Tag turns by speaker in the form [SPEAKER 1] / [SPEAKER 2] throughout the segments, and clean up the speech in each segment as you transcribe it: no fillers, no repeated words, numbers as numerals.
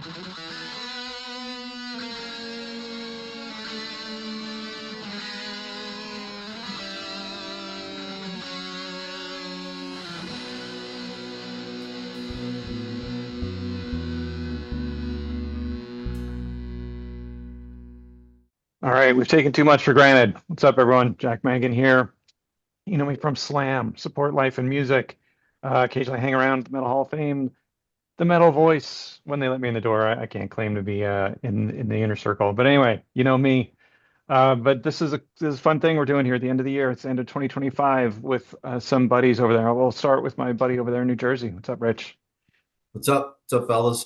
[SPEAKER 1] All right, we've taken too much for granted. What's up, everyone? Jack Mangan here. You know me from Slam, support life and music. Occasionally hang around the Metal Hall of Fame, the Metal Voice when they let me in the door. I can't claim to be in the inner circle, but anyway, you know me. But this is a fun thing we're doing here at the end of the year. It's the end of 2025 with some buddies over there. We'll start with my buddy over there in New Jersey. What's up, Rich?
[SPEAKER 2] What's up? What's up, fellas?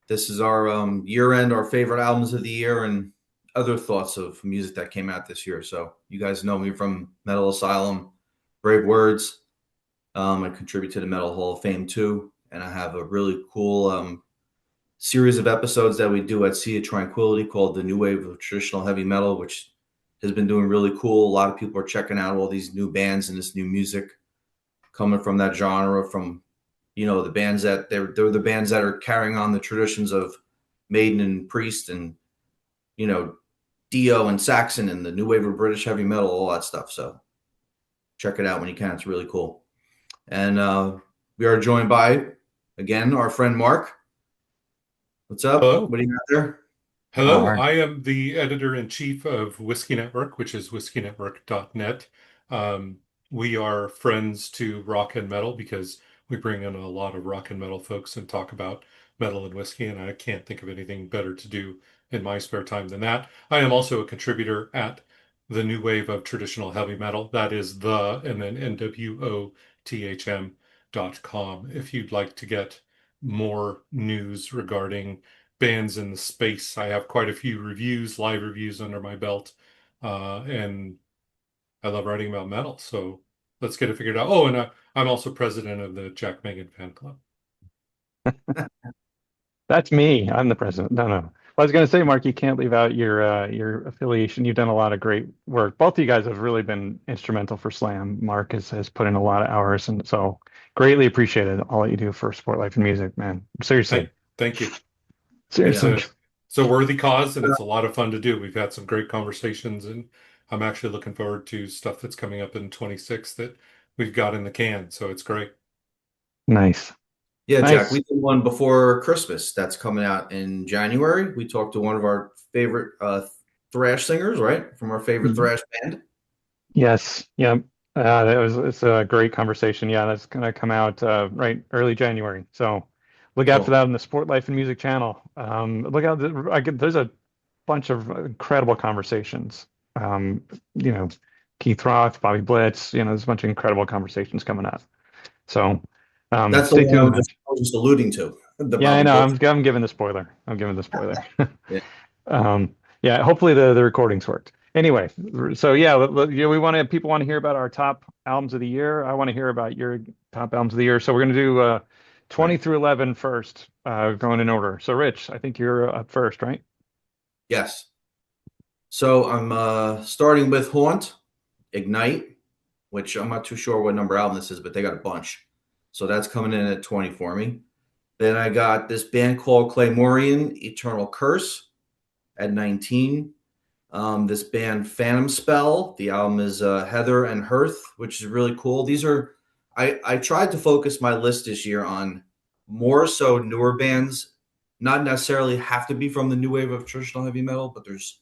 [SPEAKER 2] This is our year end, our favorite albums of the year, and other thoughts of music that came out this year. So you guys know me from Metal Asylum, Brave Words. I contribute to the Metal Hall of Fame too, and I have a really cool series of episodes that we do at Sea of Tranquility called The New Wave of Traditional Heavy Metal, which has been doing really cool. A lot of people are checking out all these new bands and this new music coming from that genre, from the bands that they're the bands that are carrying on the traditions of Maiden and Priest and Dio and Saxon and the new wave of British heavy metal, all that stuff. So check it out when you can. It's really cool. And we are joined by, again, our friend Mark. What's up?
[SPEAKER 3] Hello.
[SPEAKER 2] What do you got there?
[SPEAKER 3] Hello,
[SPEAKER 1] Mark.
[SPEAKER 3] I am the editor-in-chief of Whiskey Network, which is whiskeynetwork.net. We are friends to rock and metal because we bring in a lot of rock and metal folks and talk about metal and whiskey, and I can't think of anything better to do in my spare time than that. I am also a contributor at the New Wave of Traditional Heavy Metal. That is and then NWOTHM.com. If you'd like to get more news regarding bands in the space, I have quite a few live reviews under my belt, and I love writing about metal. So let's get it figured out. Oh, and I'm also president of the Jack Mangan fan club.
[SPEAKER 1] That's me. I'm the president. No, no. I was going to say, Mark, you can't leave out your affiliation. You've done a lot of great work. Both of you guys have really been instrumental for Slam. Mark has put in a lot of hours, and so greatly appreciated all that you do for sport life and music, man. Seriously.
[SPEAKER 3] Thank you.
[SPEAKER 1] Seriously.
[SPEAKER 3] It's a worthy cause, and it's a lot of fun to do. We've had some great conversations, and I'm actually looking forward to stuff that's coming up in 26 that we've got in the can. So it's great.
[SPEAKER 1] Nice.
[SPEAKER 2] Yeah,
[SPEAKER 1] Nice.
[SPEAKER 2] Jack, we did one before Christmas that's coming out in January. We talked to one of our favorite thrash singers, right? From our favorite thrash band.
[SPEAKER 1] Yes. Yeah. It's a great conversation. Yeah, that's gonna come out right early January. So look out for that on the Sport Life and Music channel. Look out. There's a bunch of incredible conversations. Keith Roth, Bobby Blitz. There's a bunch of incredible conversations coming up. So
[SPEAKER 2] That's
[SPEAKER 1] stay
[SPEAKER 2] the one
[SPEAKER 1] tuned.
[SPEAKER 2] I was just alluding to.
[SPEAKER 1] Yeah, I know. I'm giving the spoiler.
[SPEAKER 2] Yeah.
[SPEAKER 1] Yeah. Hopefully the recordings worked. Anyway, so yeah, people want to hear about our top albums of the year. I want to hear about your top albums of the year. So we're going to do 20 through 11 first, going in order. So Rich, I think you're up first, right?
[SPEAKER 2] Yes. So I'm starting with Haunt, Ignite, which I'm not too sure what number album this is, but they got a bunch. So that's coming in at 20 for me. Then I got this band called Claymorian, Eternal Curse, at 19. This band Phantom Spell, the album is Heather and Hearth, which is really cool. I tried to focus my list this year on more so newer bands, not necessarily have to be from the new wave of traditional heavy metal, but there's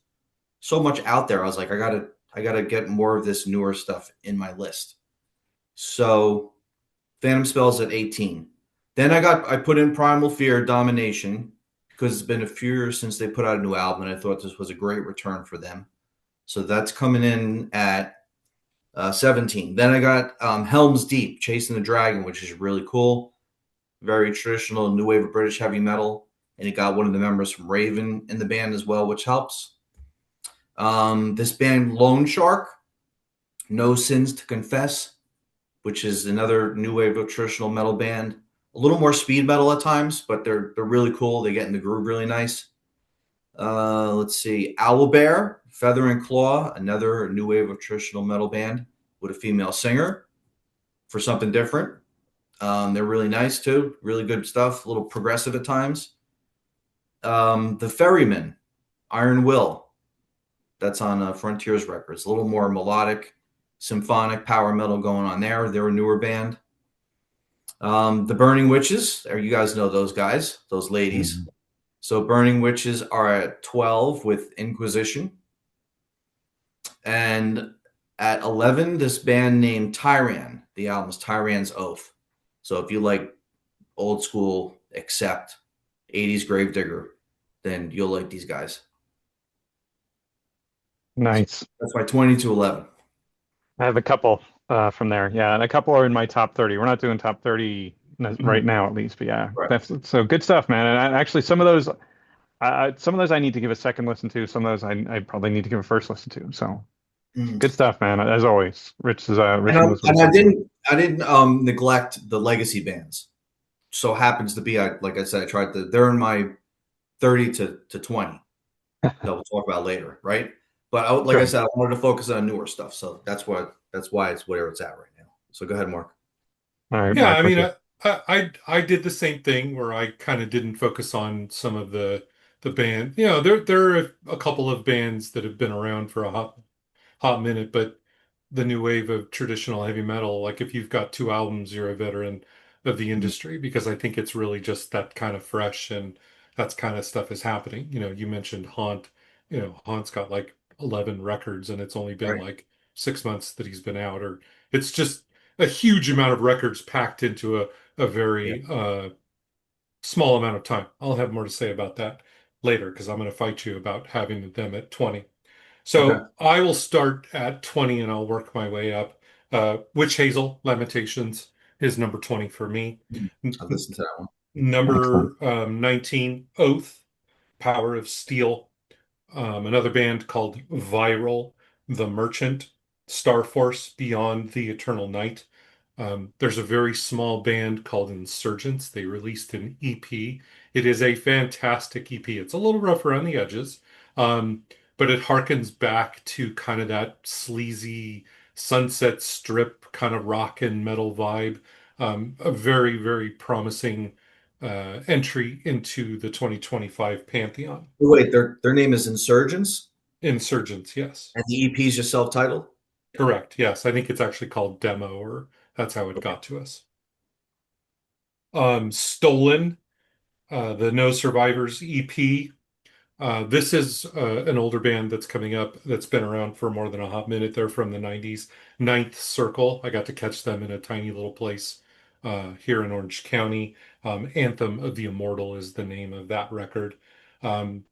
[SPEAKER 2] so much out there. I was like, I gotta get more of this newer stuff in my list. So Phantom Spell's at 18. Then I put in Primal Fear, Domination, because it's been a few years since they put out a new album, and I thought this was a great return for them. So that's coming in at 17. Then I got Helm's Deep, Chasing the Dragon, which is really cool. Very traditional new wave of British heavy metal. And it got one of the members from Raven in the band as well, which helps. This band Lone Shark, No Sins to Confess, which is another new wave of traditional metal band. A little more speed metal at times, but they're really cool. They get in the groove really nice. Let's see. Owlbear, Feather and Claw, another new wave of traditional metal band with a female singer for something different. They're really nice too. Really good stuff. A little progressive at times. The Ferryman, Iron Will. That's on Frontiers Records. A little more melodic, symphonic power metal going on there. They're a newer band. The Burning Witches, you guys know those guys, those ladies.
[SPEAKER 1] Mhm.
[SPEAKER 2] So Burning Witches are at 12 with Inquisition. And at 11, this band named Tyran. The album's Tyran's Oath. So if you like old school, except 80s Gravedigger, then you'll like these guys.
[SPEAKER 1] Nice.
[SPEAKER 2] That's my 20 to 11.
[SPEAKER 1] I have a couple from there. Yeah, and a couple are in my top 30. We're not doing top 30 right now, at least, but yeah,
[SPEAKER 2] Right.
[SPEAKER 1] that's so good stuff, man. And actually, some of those I need to give a second listen to. Some of those I probably need to give a first listen to. So
[SPEAKER 2] Mm.
[SPEAKER 1] good stuff, man. As always, Rich
[SPEAKER 2] And,
[SPEAKER 1] knows what
[SPEAKER 2] and
[SPEAKER 1] he's
[SPEAKER 2] I
[SPEAKER 1] talking about.
[SPEAKER 2] didn't neglect the legacy bands. So happens to be, like I said, I tried to. They're in my 30 to 20 that we'll talk about later, right? But like I
[SPEAKER 1] Sure.
[SPEAKER 2] said, I wanted to focus on newer stuff, so that's why it's where it's at right now. So go ahead, Mark.
[SPEAKER 1] All right,
[SPEAKER 3] Yeah,
[SPEAKER 1] Mark,
[SPEAKER 3] I
[SPEAKER 1] what's
[SPEAKER 3] mean,
[SPEAKER 1] your
[SPEAKER 3] I did the same thing where I kind of didn't focus on some of the band. You know, there are a couple of bands that have been around for a hot minute, but the new wave of traditional heavy metal, like if you've got two albums, you're a veteran of the
[SPEAKER 2] Mhm.
[SPEAKER 3] industry because I think it's really just that kind of fresh and that's kind of stuff is happening. You know, you mentioned Haunt. You know, Haunt's got like 11 records and it's only been
[SPEAKER 2] Right.
[SPEAKER 3] like 6 months that he's been out, or it's just a huge amount of records packed into a
[SPEAKER 2] Yeah.
[SPEAKER 3] very small amount of time. I'll have more to say about that later because I'm going to fight you about having them at 20.
[SPEAKER 2] Okay.
[SPEAKER 3] So I will start at 20 and I'll work my way up. Witch Hazel Lamentations is number 20 for me.
[SPEAKER 2] I've listened to that one.
[SPEAKER 1] excellent?
[SPEAKER 3] Number 19, Oath, Power of Steel. Another band called Viral, The Merchant, Star Force, Beyond the Eternal Night. There's a very small band called Insurgents. They released an EP. It is a fantastic EP. It's a little rough around the edges, um, but it harkens back to kind of that sleazy Sunset Strip kind of rock and metal vibe. A very, very promising entry into the 2025 Pantheon.
[SPEAKER 2] Wait, their name is Insurgents,
[SPEAKER 3] Insurgents, yes.
[SPEAKER 2] and the EP is just self-titled.
[SPEAKER 3] Correct. Yes. I think it's actually called Demo, or that's how it
[SPEAKER 2] Okay.
[SPEAKER 3] got to us. Stolen, the No Survivors EP. This is an older band that's coming up that's been around for more than a hot minute. They're from the 90s. Ninth Circle. I got to catch them in a tiny little place here in Orange County. Anthem of the Immortal is the name of that record. Um,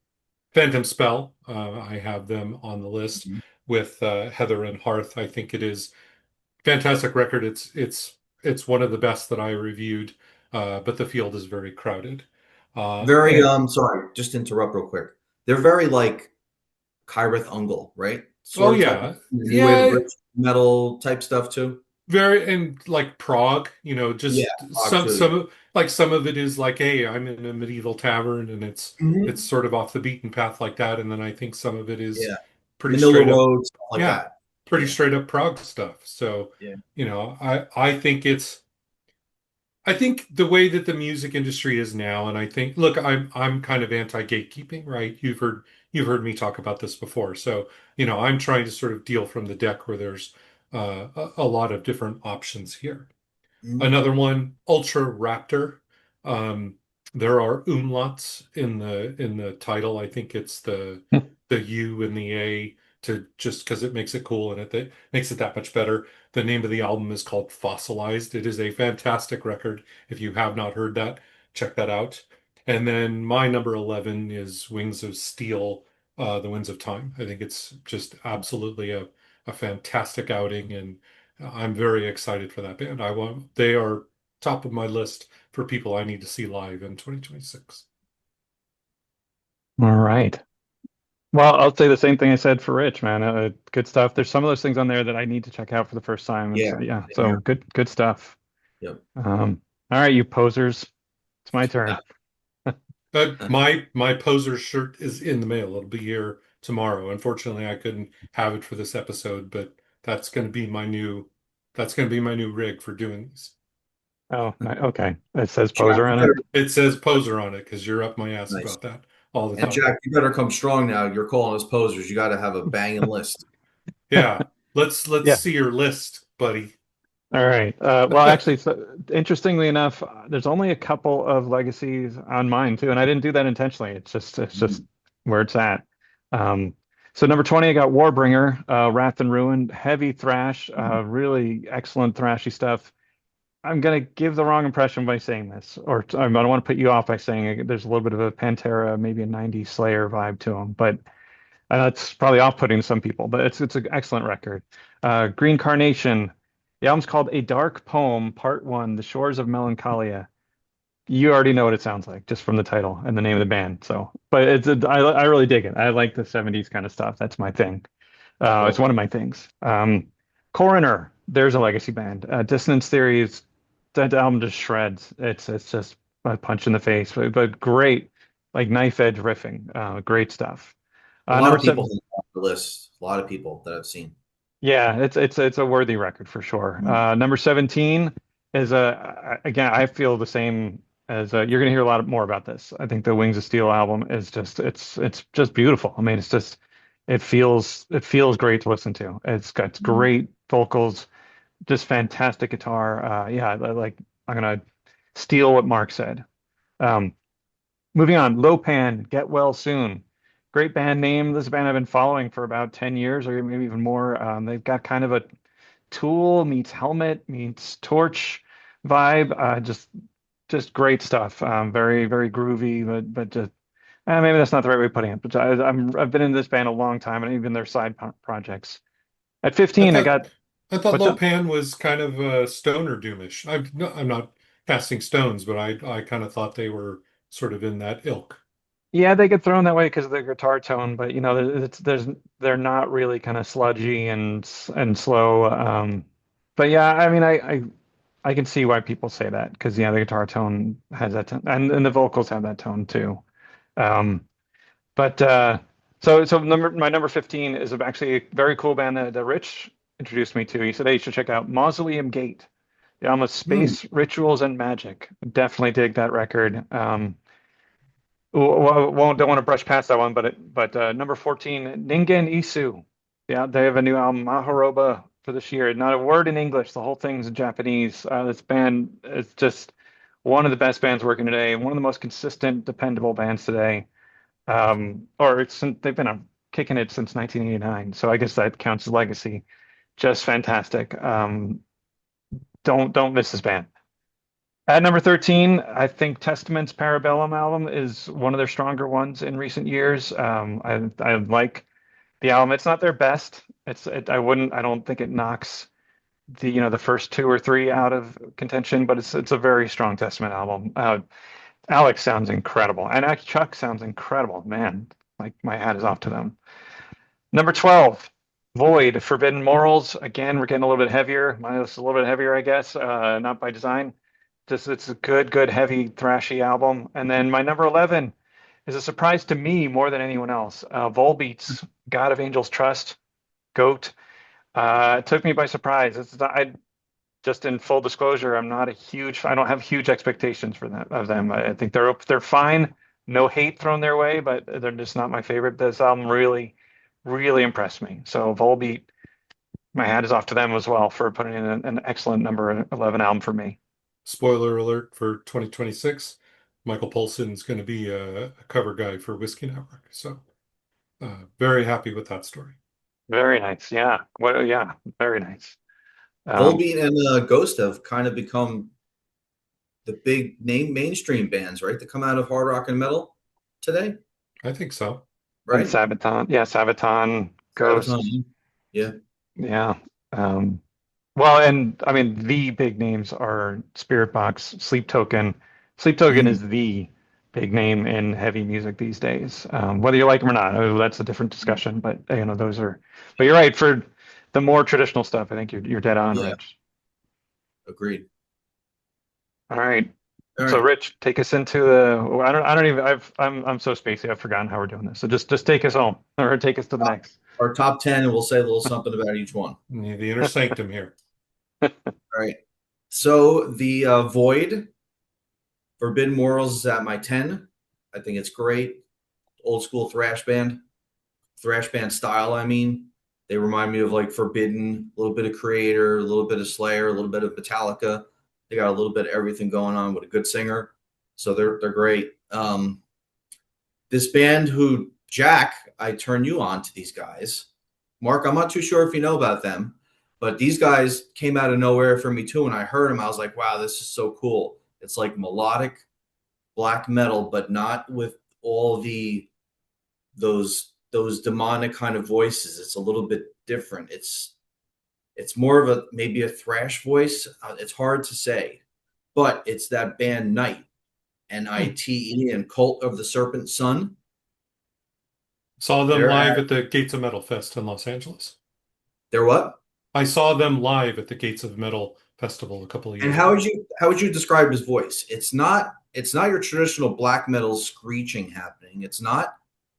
[SPEAKER 3] Phantom Spell. I have them on the list
[SPEAKER 2] Mhm.
[SPEAKER 3] with Heather and Hearth. I think it is fantastic record. It's one of the best that I reviewed, but the field is very crowded.
[SPEAKER 2] Very
[SPEAKER 3] And
[SPEAKER 2] sorry, just to interrupt real quick. They're very like Kyrith Ungle, right?
[SPEAKER 3] oh
[SPEAKER 2] Sort of type of
[SPEAKER 3] yeah,
[SPEAKER 2] new wave of
[SPEAKER 3] yeah,
[SPEAKER 2] British metal type stuff too.
[SPEAKER 3] very and like Prague, you know,
[SPEAKER 2] Yeah,
[SPEAKER 3] just
[SPEAKER 2] Prog
[SPEAKER 3] some
[SPEAKER 2] too. Yeah.
[SPEAKER 3] some of like some of it is like, hey, I'm in a medieval tavern, and it's
[SPEAKER 2] Mhm.
[SPEAKER 3] sort of off the beaten path like that. And then I think some of it is
[SPEAKER 2] Yeah.
[SPEAKER 3] pretty
[SPEAKER 2] Manila
[SPEAKER 3] straight up,
[SPEAKER 2] Road, stuff like
[SPEAKER 3] yeah,
[SPEAKER 2] that.
[SPEAKER 3] pretty
[SPEAKER 2] Yeah.
[SPEAKER 3] straight up Prague stuff. So,
[SPEAKER 2] Yeah.
[SPEAKER 3] you know, I think it's I think the way that the music industry is now, and I think, look, I'm kind of anti-gatekeeping, right? You've heard me talk about this before. So, you know, I'm trying to sort of deal from the deck where there's a lot of different options here.
[SPEAKER 2] Mhm.
[SPEAKER 3] Another one, Ultra Raptor. Um, there are umlauts in the title. I think it's the U and the A to just because it makes it cool and it makes it that much better. The name of the album is called Fossilized. It is a fantastic record. If you have not heard that, check that out. And then my number 11 is Wings of Steel, The Winds of Time. I think it's just absolutely a fantastic outing, and I'm very excited for that band. They are top of my list for people I need to see live in 2026.
[SPEAKER 1] All right. Well, I'll say the same thing I said for Rich, man. Good stuff. There's some of those things on there that I need to check out for the first time. And
[SPEAKER 2] Yeah.
[SPEAKER 1] so, yeah,
[SPEAKER 2] Same
[SPEAKER 1] so
[SPEAKER 2] here.
[SPEAKER 1] good stuff.
[SPEAKER 2] Yep.
[SPEAKER 1] All right, you posers. It's my turn.
[SPEAKER 3] My poser shirt is in the mail. It'll be here tomorrow. Unfortunately, I couldn't have it for this episode, but that's going to be my new that's going to be my new rig for doing these.
[SPEAKER 1] Oh, okay. It says
[SPEAKER 2] Jack,
[SPEAKER 1] poser
[SPEAKER 2] you
[SPEAKER 1] on it.
[SPEAKER 2] better.
[SPEAKER 3] It says poser on it because you're up my ass
[SPEAKER 2] Nice.
[SPEAKER 3] about that. all the
[SPEAKER 2] And
[SPEAKER 3] time.
[SPEAKER 2] Jack, you better come strong now. You're calling us posers. You got to have a banging list.
[SPEAKER 3] Yeah, let's
[SPEAKER 1] Yeah.
[SPEAKER 3] see your list, buddy.
[SPEAKER 1] All right. Well, actually, so, interestingly enough, there's only a couple of legacies on mine too, and I didn't do that intentionally. It's just where it's at. Um, so number 20, I got Warbringer, Wrath and Ruin, heavy thrash, really excellent thrashy stuff. I'm gonna give the wrong impression by saying this, or I don't want to put you off by saying there's a little bit of a Pantera, maybe a 90s Slayer vibe to them, but it's probably off-putting to some people, but it's an excellent record. Green Carnation. The album's called A Dark Poem, Part One: The Shores of Melancholia. You already know what it sounds like just from the title and the name of the band. So, but I really dig it. I like the 70s kind of stuff. That's my thing. It's
[SPEAKER 2] Cool.
[SPEAKER 1] one of my things. Coroner, there's a legacy band. Dissonance Theory is that album just shreds. It's just a punch in the face, but great, like knife edge riffing. Great stuff.
[SPEAKER 2] A lot
[SPEAKER 1] Number
[SPEAKER 2] of people
[SPEAKER 1] seven.
[SPEAKER 2] have on the list. A lot of people that I've seen.
[SPEAKER 1] Yeah, it's a worthy record for sure.
[SPEAKER 2] Mm.
[SPEAKER 1] Number 17 is again, I feel the same as you're going to hear a lot more about this. I think the Wings of Steel album is just it's just beautiful. I mean, it feels great to listen to. It's got great vocals, just fantastic guitar. Yeah, I'm gonna steal what Mark said. Um, Moving on, Lopan, Get Well Soon. Great band name. This is a band I've been following for about 10 years or maybe even more. They've got kind of a Tool meets Helmet meets Torch vibe. Just great stuff. Very, very groovy, but just maybe that's not the right way of putting it. But I've been in this band a long time and even their side projects. At
[SPEAKER 3] I
[SPEAKER 1] 15, I
[SPEAKER 3] thought
[SPEAKER 1] got
[SPEAKER 3] I thought
[SPEAKER 1] what's up?
[SPEAKER 3] Lopan was kind of stoner doomish. I'm not casting stones, but I kind of thought they were sort of in that ilk.
[SPEAKER 1] Yeah, they get thrown that way because of the guitar tone, but they're not really kind of sludgy and slow. But yeah, I mean, I can see why people say that because yeah, the guitar tone has that tone, and the vocals have that tone too. Um, but so my number 15 is actually a very cool band that Rich introduced me to. He said, "Hey, you should check out Mausoleum Gate, the album of
[SPEAKER 2] Mm.
[SPEAKER 1] Space Rituals and Magic." Definitely dig that record. Won't don't want to brush past that one, but number 14, Ningen Isu. Yeah, they have a new album, Mahoroba, for this year. Not a word in English. The whole thing's in Japanese. This band is just one of the best bands working today, and one of the most consistent, dependable bands today. They've been kicking it since 1989, so I guess that counts as legacy. Just fantastic. Don't miss this band. At number 13, I think Testament's Parabellum album is one of their stronger ones in recent years. I like the album. It's not their best. I don't think it knocks the first two or three out of contention, but it's a very strong Testament album. Alex sounds incredible, and actually Chuck sounds incredible. Man, like my hat is off to them. Number 12, Void, Forbidden Morals. Again, we're getting a little bit heavier. Mine is a little bit heavier, I guess, not by design. Just it's a good, heavy, thrashy album. And then my number 11 is a surprise to me more than anyone else. Volbeat's God of Angels Trust, GOAT. It took me by surprise. I just in full disclosure, I don't have huge expectations for them of them. I think they're fine. No hate thrown their way, but they're just not my favorite. This album really, really impressed me. So Volbeat, my hat is off to them as well for putting in an excellent number 11 album for me.
[SPEAKER 3] Spoiler alert for 2026, Michael Polson's going to be a cover guy for Whiskey Network. So very happy with that story.
[SPEAKER 1] Very nice. Yeah. Well, yeah, very nice.
[SPEAKER 2] Volbeat and Ghost have kind of become the big name mainstream bands, right? That come out of hard rock and metal today,
[SPEAKER 3] I think so.
[SPEAKER 1] And
[SPEAKER 2] right?
[SPEAKER 1] Sabaton. Yeah, Sabaton, Ghost.
[SPEAKER 2] Sabaton. Yeah.
[SPEAKER 1] Yeah. Um, well, and I mean, the big names are Spirit Box, Sleep Token. Sleep Token
[SPEAKER 2] Mm.
[SPEAKER 1] is the big name in heavy music these days. Whether you like them or not, that's a different discussion. But those are. But you're right for the more traditional stuff. I think you're dead on,
[SPEAKER 2] Yeah.
[SPEAKER 1] Rich.
[SPEAKER 2] Agreed.
[SPEAKER 1] All right.
[SPEAKER 2] All
[SPEAKER 1] So,
[SPEAKER 2] right.
[SPEAKER 1] Rich, take us into the. I don't even. I'm so spacey. I've forgotten how we're doing this. So just take us home, or take us to the next.
[SPEAKER 2] Our top 10, and we'll say a little something about each one.
[SPEAKER 3] The inner sanctum here.
[SPEAKER 2] All right. So the Void, Forbidden Morals is at my 10. I think it's great. old school thrash band style. I mean, they remind me of like Forbidden, a little bit of Creator, a little bit of Slayer, a little bit of Metallica. They got a little bit of everything going on with a good singer, so they're great. This band, who Jack, I turn you on to these guys. Mark, I'm not too sure if you know about them, but these guys came out of nowhere for me too. And I heard them, I was like, wow, this is so cool. It's like melodic black metal, but not with all those demonic kind of voices. It's a little bit different. It's more of a maybe a thrash voice. It's hard to say, but it's that band Night, NITE, and Cult of the Serpent Sun.
[SPEAKER 3] Saw them
[SPEAKER 2] They're
[SPEAKER 3] live
[SPEAKER 2] at,
[SPEAKER 3] at the Gates of Metal Fest in Los Angeles.
[SPEAKER 2] they're what?
[SPEAKER 3] I saw them live at the Gates of Metal Festival a couple of
[SPEAKER 2] And
[SPEAKER 3] years ago.
[SPEAKER 2] how would you describe his voice? It's not your traditional black metal screeching happening. It's not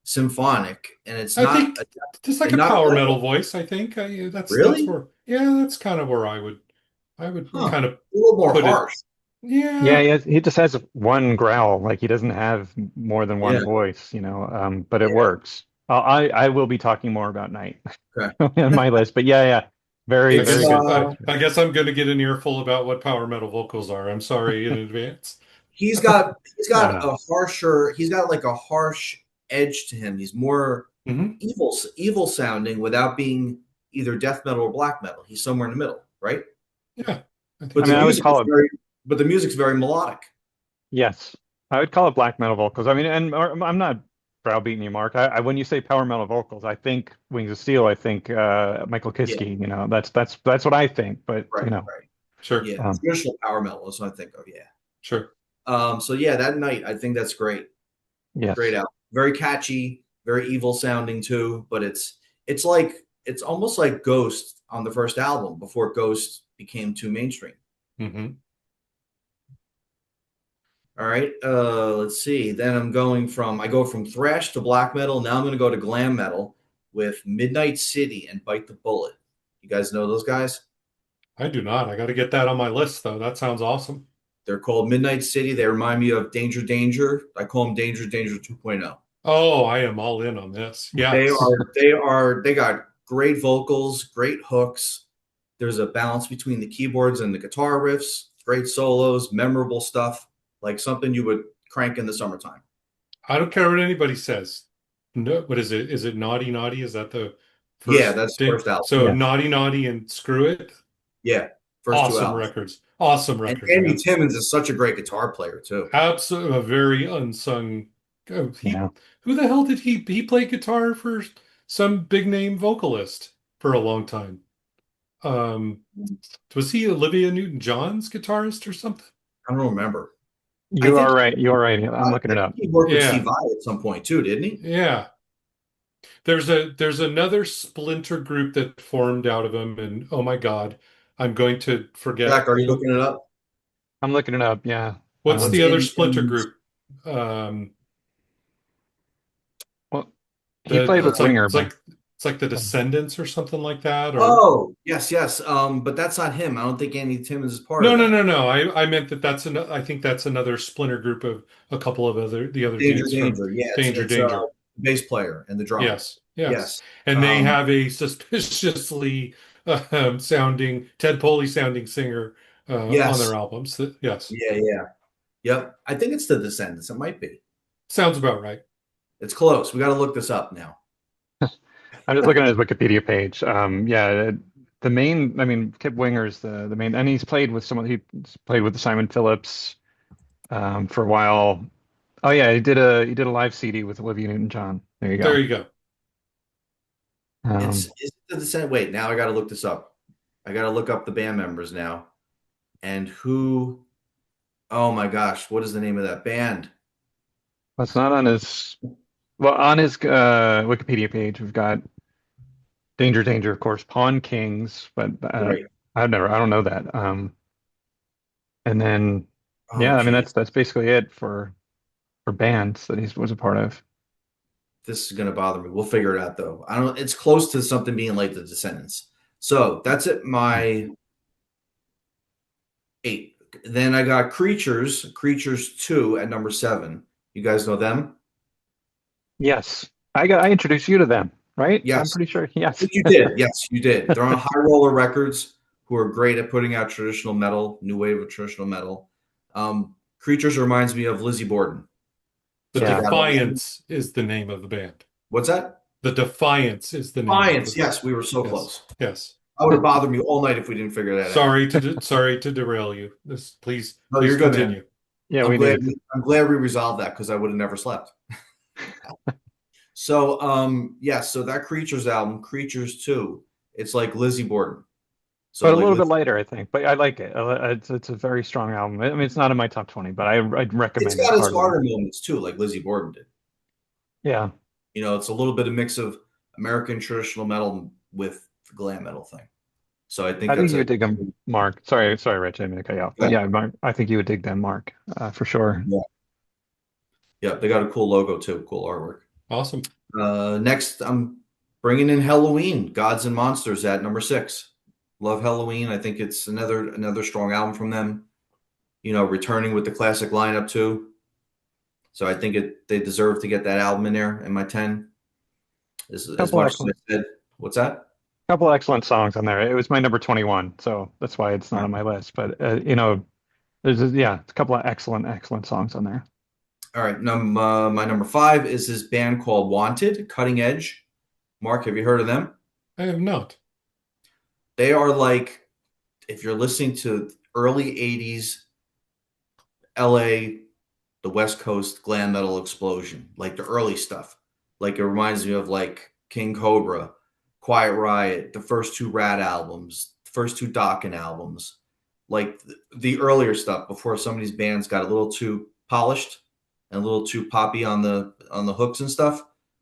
[SPEAKER 2] symphonic, and it's
[SPEAKER 3] I
[SPEAKER 2] not
[SPEAKER 3] think just like
[SPEAKER 2] and
[SPEAKER 3] a
[SPEAKER 2] not
[SPEAKER 3] power metal
[SPEAKER 2] electric.
[SPEAKER 3] voice. I think that's
[SPEAKER 2] Really?
[SPEAKER 3] where, yeah, that's kind of where I would
[SPEAKER 2] Huh.
[SPEAKER 3] kind
[SPEAKER 2] A
[SPEAKER 3] of
[SPEAKER 2] little more
[SPEAKER 3] put it.
[SPEAKER 2] harsh.
[SPEAKER 1] Yeah,
[SPEAKER 3] Yeah,
[SPEAKER 1] he just has one growl. Like he doesn't have more than
[SPEAKER 2] Yeah.
[SPEAKER 1] one voice, but it
[SPEAKER 2] Yeah.
[SPEAKER 1] works. I will be talking more about Night
[SPEAKER 2] Okay.
[SPEAKER 1] on my list, but yeah, very,
[SPEAKER 3] I
[SPEAKER 2] It's
[SPEAKER 1] very
[SPEAKER 3] guess
[SPEAKER 1] good
[SPEAKER 3] I,
[SPEAKER 1] choice.
[SPEAKER 3] I guess I'm going to get an earful about what power metal vocals are. I'm sorry in advance.
[SPEAKER 2] he's got
[SPEAKER 1] No, no.
[SPEAKER 2] he's got like a harsh edge to him. He's more
[SPEAKER 3] Hmm.
[SPEAKER 2] evil sounding without being either death metal or black metal. He's somewhere in the middle, right?
[SPEAKER 3] Yeah, I
[SPEAKER 2] But
[SPEAKER 3] think
[SPEAKER 1] I mean,
[SPEAKER 2] the
[SPEAKER 3] so.
[SPEAKER 2] music is very melodic.
[SPEAKER 1] yes, I would call it black metal vocals. I mean, I'm not browbeating you, Mark. When you say power metal vocals, I think Wings of Steel. I think Michael
[SPEAKER 2] Yeah,
[SPEAKER 1] Kiske. That's what I think. But
[SPEAKER 2] right.
[SPEAKER 3] Sure,
[SPEAKER 2] Yeah,
[SPEAKER 1] um,
[SPEAKER 2] traditional power metal is what I think of. Yeah.
[SPEAKER 3] sure.
[SPEAKER 2] So yeah, that Night, I think that's great. Great
[SPEAKER 1] yes.
[SPEAKER 2] album. Very catchy, very evil sounding too, but it's almost like Ghost on the first album before Ghost became too mainstream.
[SPEAKER 3] Hmm.
[SPEAKER 2] All right. Let's see. Then I go from thrash to black metal. Now I'm gonna go to glam metal with Midnight City and Bite the Bullet. You guys know those guys?
[SPEAKER 3] I do not. I got to get that on my list, though. That sounds awesome.
[SPEAKER 2] They're called Midnight City. They remind me of Danger Danger. I call them Danger Danger 2.0.
[SPEAKER 3] Oh, I am all in on this.
[SPEAKER 2] They
[SPEAKER 3] Yes.
[SPEAKER 2] are they got great vocals, great hooks. There's a balance between the keyboards and the guitar riffs, great solos, memorable stuff, like something you would crank in the summertime.
[SPEAKER 3] I don't care what anybody says. No, what is it? Is it Naughty Naughty? Is that the
[SPEAKER 2] Yeah,
[SPEAKER 3] first
[SPEAKER 2] that's the
[SPEAKER 3] thing?
[SPEAKER 2] first album.
[SPEAKER 3] So
[SPEAKER 1] Yeah.
[SPEAKER 3] Naughty Naughty and Screw It.
[SPEAKER 2] Yeah, first two
[SPEAKER 3] Awesome
[SPEAKER 2] albums.
[SPEAKER 3] records. Awesome
[SPEAKER 2] And
[SPEAKER 3] records,
[SPEAKER 2] Andy
[SPEAKER 3] man.
[SPEAKER 2] Timmons is such a great guitar player too.
[SPEAKER 3] Absolutely a very unsung. Oh,
[SPEAKER 1] Yeah.
[SPEAKER 3] who the hell did he play guitar for some big name vocalist for a long time? Um, was he Olivia Newton-John's guitarist or something?
[SPEAKER 2] I don't remember. I
[SPEAKER 1] You
[SPEAKER 2] think
[SPEAKER 1] are right. You are right. I'm looking
[SPEAKER 2] I
[SPEAKER 1] it
[SPEAKER 2] think
[SPEAKER 1] up.
[SPEAKER 2] he worked with Steve
[SPEAKER 3] Yeah,
[SPEAKER 2] Vai at some point too, didn't he?
[SPEAKER 3] yeah. There's another splinter group that formed out of him, and oh my God, I'm going to forget
[SPEAKER 2] Jack, are you
[SPEAKER 3] who.
[SPEAKER 2] looking it up?
[SPEAKER 1] I'm looking it up. Yeah.
[SPEAKER 3] What's
[SPEAKER 2] What's
[SPEAKER 3] the other
[SPEAKER 2] Andy
[SPEAKER 3] splinter
[SPEAKER 2] Timmons?
[SPEAKER 3] group? Um,
[SPEAKER 1] Well, he
[SPEAKER 3] the
[SPEAKER 1] played with Winger, but
[SPEAKER 3] it's like the Descendants or something like that, or
[SPEAKER 2] Oh, yes. But that's not him. I don't think Andy Timmons is part of
[SPEAKER 3] no, no,
[SPEAKER 2] that.
[SPEAKER 3] no, no. I meant that's I think that's another splinter group of a couple of the other
[SPEAKER 2] Danger
[SPEAKER 3] dudes from
[SPEAKER 2] Danger. Yeah,
[SPEAKER 3] Danger
[SPEAKER 2] it's
[SPEAKER 3] Danger.
[SPEAKER 2] bass player and the drummer.
[SPEAKER 3] Yes, yes.
[SPEAKER 2] Yes.
[SPEAKER 3] And they
[SPEAKER 2] Um,
[SPEAKER 3] have a suspiciously sounding Ted Poley sounding singer on their
[SPEAKER 2] yes.
[SPEAKER 3] albums. Yes,
[SPEAKER 2] Yeah. Yep. I think it's the Descendants. It might be.
[SPEAKER 3] sounds about right.
[SPEAKER 2] It's close. We got to look this up now.
[SPEAKER 1] I'm just looking at his Wikipedia page. Yeah, the main, I mean, Kip Winger's the main, and he's played with someone. He played with Simon Phillips for a while. Oh yeah, he did a live CD with Olivia Newton-John. There you
[SPEAKER 3] There
[SPEAKER 1] go.
[SPEAKER 3] you go.
[SPEAKER 2] Is it the Descendants? Wait, now I got to look this up. I got to look up the band members now. And who? Oh my gosh, what is the name of that band?
[SPEAKER 1] That's not on his. Well, on his Wikipedia page, we've got Danger Danger, of course, Pawn Kings, but
[SPEAKER 2] Right.
[SPEAKER 1] I don't know that. And then
[SPEAKER 2] Oh,
[SPEAKER 1] yeah, I mean
[SPEAKER 2] geez.
[SPEAKER 1] that's basically it for bands that he was a part of.
[SPEAKER 2] This is gonna bother me. We'll figure it out though. I don't. It's close to something being like the Descendants. So that's it. My 8. Then I got Creatures 2 at number 7. You guys know them?
[SPEAKER 1] Yes. I introduced you to them, right? I'm
[SPEAKER 2] Yes,
[SPEAKER 1] pretty sure. Yes.
[SPEAKER 2] you did. Yes, you did. They're on High Roller Records, who are great at putting out traditional metal, new wave of traditional metal. Creatures reminds me of Lizzie Borden.
[SPEAKER 3] The
[SPEAKER 2] So they
[SPEAKER 1] Yeah.
[SPEAKER 2] got
[SPEAKER 3] Defiance is the name of the band.
[SPEAKER 2] what's that?
[SPEAKER 3] The Defiance is the name of the
[SPEAKER 2] Defiance.
[SPEAKER 3] band.
[SPEAKER 2] Yes, we were so
[SPEAKER 3] Yes.
[SPEAKER 2] close.
[SPEAKER 3] Yes.
[SPEAKER 2] I would have bothered me all night if we didn't figure that out.
[SPEAKER 3] Sorry to derail you. Please
[SPEAKER 2] No, you're good, man.
[SPEAKER 3] continue.
[SPEAKER 1] Yeah,
[SPEAKER 2] I'm
[SPEAKER 1] we
[SPEAKER 2] glad
[SPEAKER 1] needed to.
[SPEAKER 2] I'm glad we resolved that because I would have never slept. So so that Creatures album, Creatures 2, it's like Lizzie Borden. So
[SPEAKER 1] But a
[SPEAKER 2] like
[SPEAKER 1] little bit lighter, I think. But I like it. It's a very strong album. I mean, it's not in my top 20, but I'd
[SPEAKER 2] it's
[SPEAKER 1] recommend it
[SPEAKER 2] got its
[SPEAKER 1] heartily.
[SPEAKER 2] harder moments too, like Lizzie Borden did.
[SPEAKER 1] Yeah.
[SPEAKER 2] It's a little bit of mix of American traditional metal with the glam metal thing. So I think
[SPEAKER 1] I think
[SPEAKER 2] that's
[SPEAKER 1] you
[SPEAKER 2] a
[SPEAKER 1] would dig them, Mark. Sorry, Rich, I didn't mean to cut you off. But
[SPEAKER 2] yeah,
[SPEAKER 1] yeah, Mark, I think you would dig them, Mark, for sure.
[SPEAKER 2] yeah, yeah. They got a cool logo too, cool artwork.
[SPEAKER 3] Awesome.
[SPEAKER 2] Next, I'm bringing in Halloween, Gods and Monsters at number 6. Love Halloween. I think it's another strong album from them. Returning with the classic lineup too. So I think they deserve to get that album in there in my 10. As
[SPEAKER 1] Couple
[SPEAKER 2] much as
[SPEAKER 1] excellent,
[SPEAKER 2] I said, what's that?
[SPEAKER 1] couple excellent songs on there. It was my number 21, so that's why it's not
[SPEAKER 2] Yeah.
[SPEAKER 1] on my list. But it's a couple of excellent songs on there.
[SPEAKER 2] All right. My number 5 is this band called Wanted, Cutting Edge. Mark, have you heard of them?
[SPEAKER 3] I have not.
[SPEAKER 2] They are like, if you're listening to early 80s LA, the West Coast glam metal explosion, like the early stuff. Like it reminds me of like King Cobra, Quiet Riot, the first 2 Rat albums, the first 2 Dokken albums, like the earlier stuff before some of these bands got a little too polished and a little too poppy on the hooks and stuff,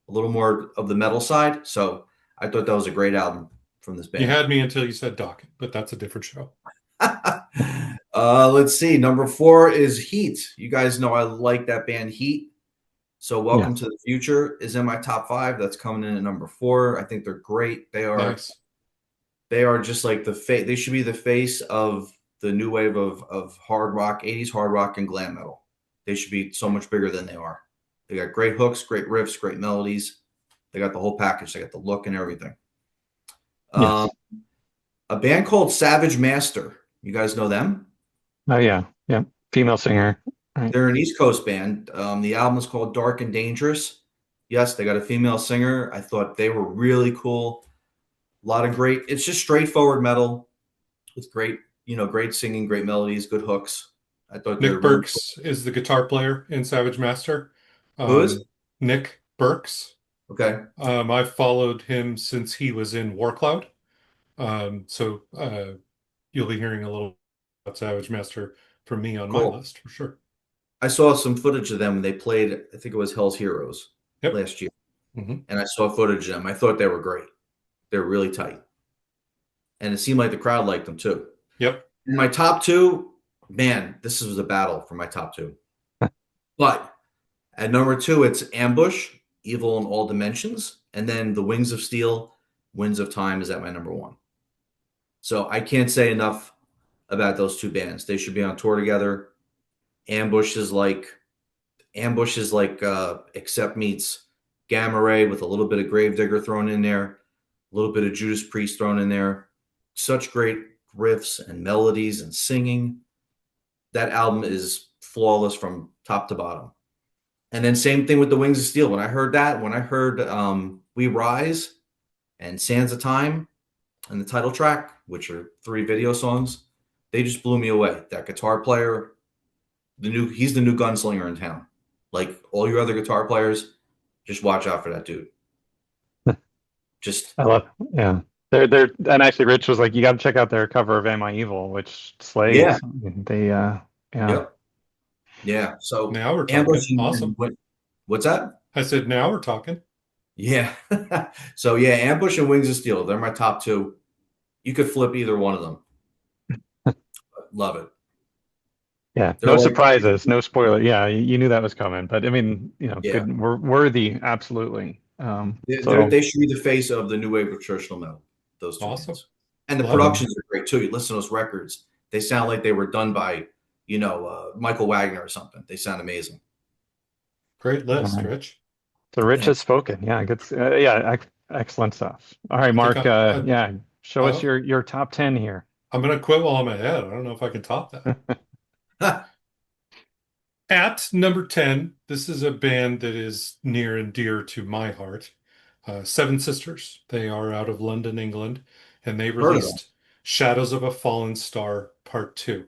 [SPEAKER 2] a little more of the metal side. So I thought that was a great album from this
[SPEAKER 3] You
[SPEAKER 2] band.
[SPEAKER 3] had me until you said Dokken, but that's a different show.
[SPEAKER 2] Let's see. Number 4 is Heat. You guys know I like that band Heat. So
[SPEAKER 1] Yeah.
[SPEAKER 2] Welcome to the Future is in my top 5. That's coming in at number 4. I think they're great.
[SPEAKER 3] Nice.
[SPEAKER 2] They are just like they should be the face of the new wave of hard rock, 80s hard rock and glam metal. They should be so much bigger than they are. They got great hooks, great riffs, great melodies. They got the whole package. They got the look and everything.
[SPEAKER 1] Yes.
[SPEAKER 2] A band called Savage Master. You guys know them?
[SPEAKER 1] Oh yeah. Yeah. Female singer. Right.
[SPEAKER 2] They're an East Coast band. The album is called Dark and Dangerous. Yes, they got a female singer. I thought they were really cool. A lot of great. It's just straightforward metal with great singing, great melodies, good hooks. I thought they're
[SPEAKER 3] Nick
[SPEAKER 2] really
[SPEAKER 3] Burks is the guitar player in Savage Master.
[SPEAKER 2] cool. Who is?
[SPEAKER 3] Nick Burks.
[SPEAKER 2] Okay.
[SPEAKER 3] I've followed him since he was in War Cloud. So you'll be hearing a little about Savage Master from me on my
[SPEAKER 2] Cool.
[SPEAKER 3] list for sure.
[SPEAKER 2] I saw some footage of them when they played, I think it was Hell's Heroes
[SPEAKER 3] Yep.
[SPEAKER 2] last year.
[SPEAKER 3] Mm-hmm.
[SPEAKER 2] And I saw footage of them. I thought they were great. They're really tight. And it seemed like the crowd liked them too.
[SPEAKER 3] Yep.
[SPEAKER 2] In my top 2, man, this was a battle for my top 2. But at number 2, it's Ambush, Evil in All Dimensions. And then The Wings of Steel, Winds of Time is at my number 1. So I can't say enough about those 2 bands. They should be on tour together. Ambush is like Accept meets Gamma Ray with a little bit of Gravedigger thrown in there, a little bit of Judas Priest thrown in there. Such great riffs and melodies and singing. That album is flawless from top to bottom. And then same thing with The Wings of Steel. When I heard We Rise and Sands of Time and the title track, which are 3 video songs, they just blew me away. That guitar player, he's the new gunslinger in town. Like all your other guitar players, just watch out for that dude.
[SPEAKER 1] I love. Yeah. They're and actually Rich was like, you got to check out their cover of Am I Evil, which slays.
[SPEAKER 2] Yeah.
[SPEAKER 1] They yeah.
[SPEAKER 2] Yep. Yeah. So
[SPEAKER 3] Now we're
[SPEAKER 2] Ambush
[SPEAKER 3] talking. Awesome.
[SPEAKER 2] What's that?
[SPEAKER 3] I said, now we're talking.
[SPEAKER 2] Yeah. So yeah, Ambush and Wings of Steel, they're my top 2. You could flip either one of them. Love it.
[SPEAKER 1] Yeah,
[SPEAKER 2] They're
[SPEAKER 1] no
[SPEAKER 2] like,
[SPEAKER 1] surprises, no spoiler. Yeah, you knew that was coming, but I mean,
[SPEAKER 2] yeah,
[SPEAKER 1] good, worthy, absolutely.
[SPEAKER 2] they should be the face of the new wave of traditional metal. Those 2
[SPEAKER 3] Awesome.
[SPEAKER 2] bands. And the
[SPEAKER 3] Love
[SPEAKER 2] productions are great too. You listen to those records; they sound like they were done by, Michael Wagner or something. They sound amazing.
[SPEAKER 3] Great list,
[SPEAKER 1] All right.
[SPEAKER 3] Rich.
[SPEAKER 1] The rich has spoken. Yeah, good. Yeah, excellent stuff. All right,
[SPEAKER 3] I think
[SPEAKER 1] Mark. Yeah, show us
[SPEAKER 3] I,
[SPEAKER 1] your top 10 here.
[SPEAKER 3] I'm gonna quit while I'm ahead. I don't know if I can top that. At number 10, this is a band that is near and dear to my heart. Seven Sisters. They are out of London, England, and they
[SPEAKER 2] Heard of them.
[SPEAKER 3] released Shadows of a Fallen Star Part 2.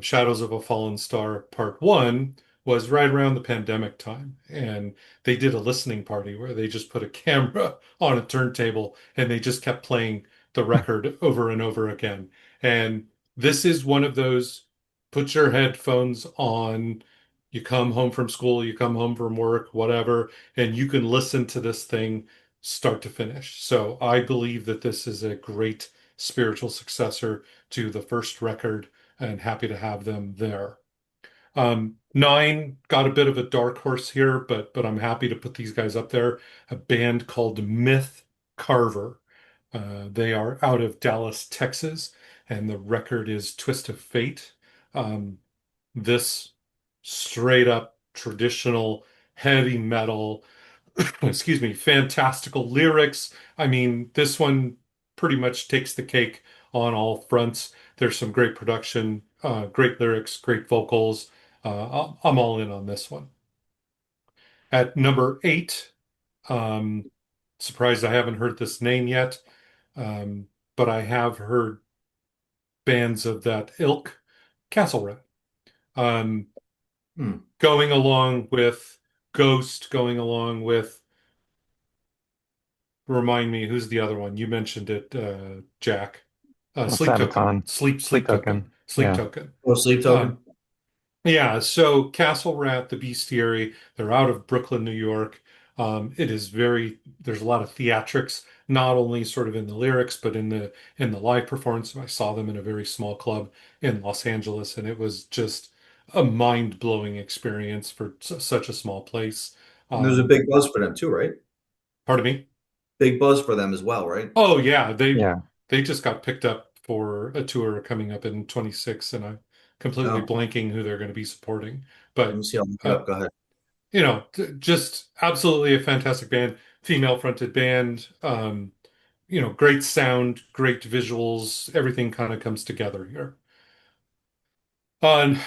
[SPEAKER 3] Shadows of a Fallen Star Part 1 was right around the pandemic time, and they did a listening party where they just put a camera on a turntable and they just kept playing the record over and over again. And this is one of those put your headphones on, you come home from school, you come home from work, whatever, and you can listen to this thing start to finish. So I believe that this is a great spiritual successor to the first record and happy to have them there. Nine got a bit of a dark horse here, but I'm happy to put these guys up there. A band called Myth Carver. They are out of Dallas, Texas, and the record is Twist of Fate. Um, this straight up traditional heavy metal, excuse me, fantastical lyrics. I mean, this one pretty much takes the cake on all fronts. There's some great production, great lyrics, great vocals. I'm all in on this one. At number 8, um, surprised I haven't heard this name yet, but I have heard bands of that ilk, Castle Rat. Um,
[SPEAKER 2] Hmm.
[SPEAKER 3] Going along with Ghost, going along with, remind me, who's the other one? You mentioned it, Jack. Sleep Token.
[SPEAKER 1] Sabaton,
[SPEAKER 3] Sleep
[SPEAKER 1] Sleep
[SPEAKER 3] Token.
[SPEAKER 1] Token.
[SPEAKER 3] Sleep
[SPEAKER 1] Yeah,
[SPEAKER 3] Token.
[SPEAKER 2] Oh, Sleep Token.
[SPEAKER 3] Um, yeah, so Castle Rat, the Bestiary, they're out of Brooklyn, New York. It is there's a lot of theatrics, not only sort of in the lyrics, but in the live performance. I saw them in a very small club in Los Angeles, and it was just a mind-blowing experience for such a small place.
[SPEAKER 2] And there's a
[SPEAKER 3] Um,
[SPEAKER 2] big buzz for them too, right?
[SPEAKER 3] Pardon me?
[SPEAKER 2] Big buzz for them as well, right?
[SPEAKER 3] Oh yeah,
[SPEAKER 1] yeah.
[SPEAKER 3] they just got picked up for a tour coming up in 26, and I'm completely
[SPEAKER 2] Oh,
[SPEAKER 3] blanking who they're going to be supporting.
[SPEAKER 2] let me
[SPEAKER 3] But
[SPEAKER 2] see. I'll look it
[SPEAKER 3] uh,
[SPEAKER 2] up. Go ahead.
[SPEAKER 3] just absolutely a fantastic band, female fronted band. Great sound, great visuals, everything kind of comes together here. On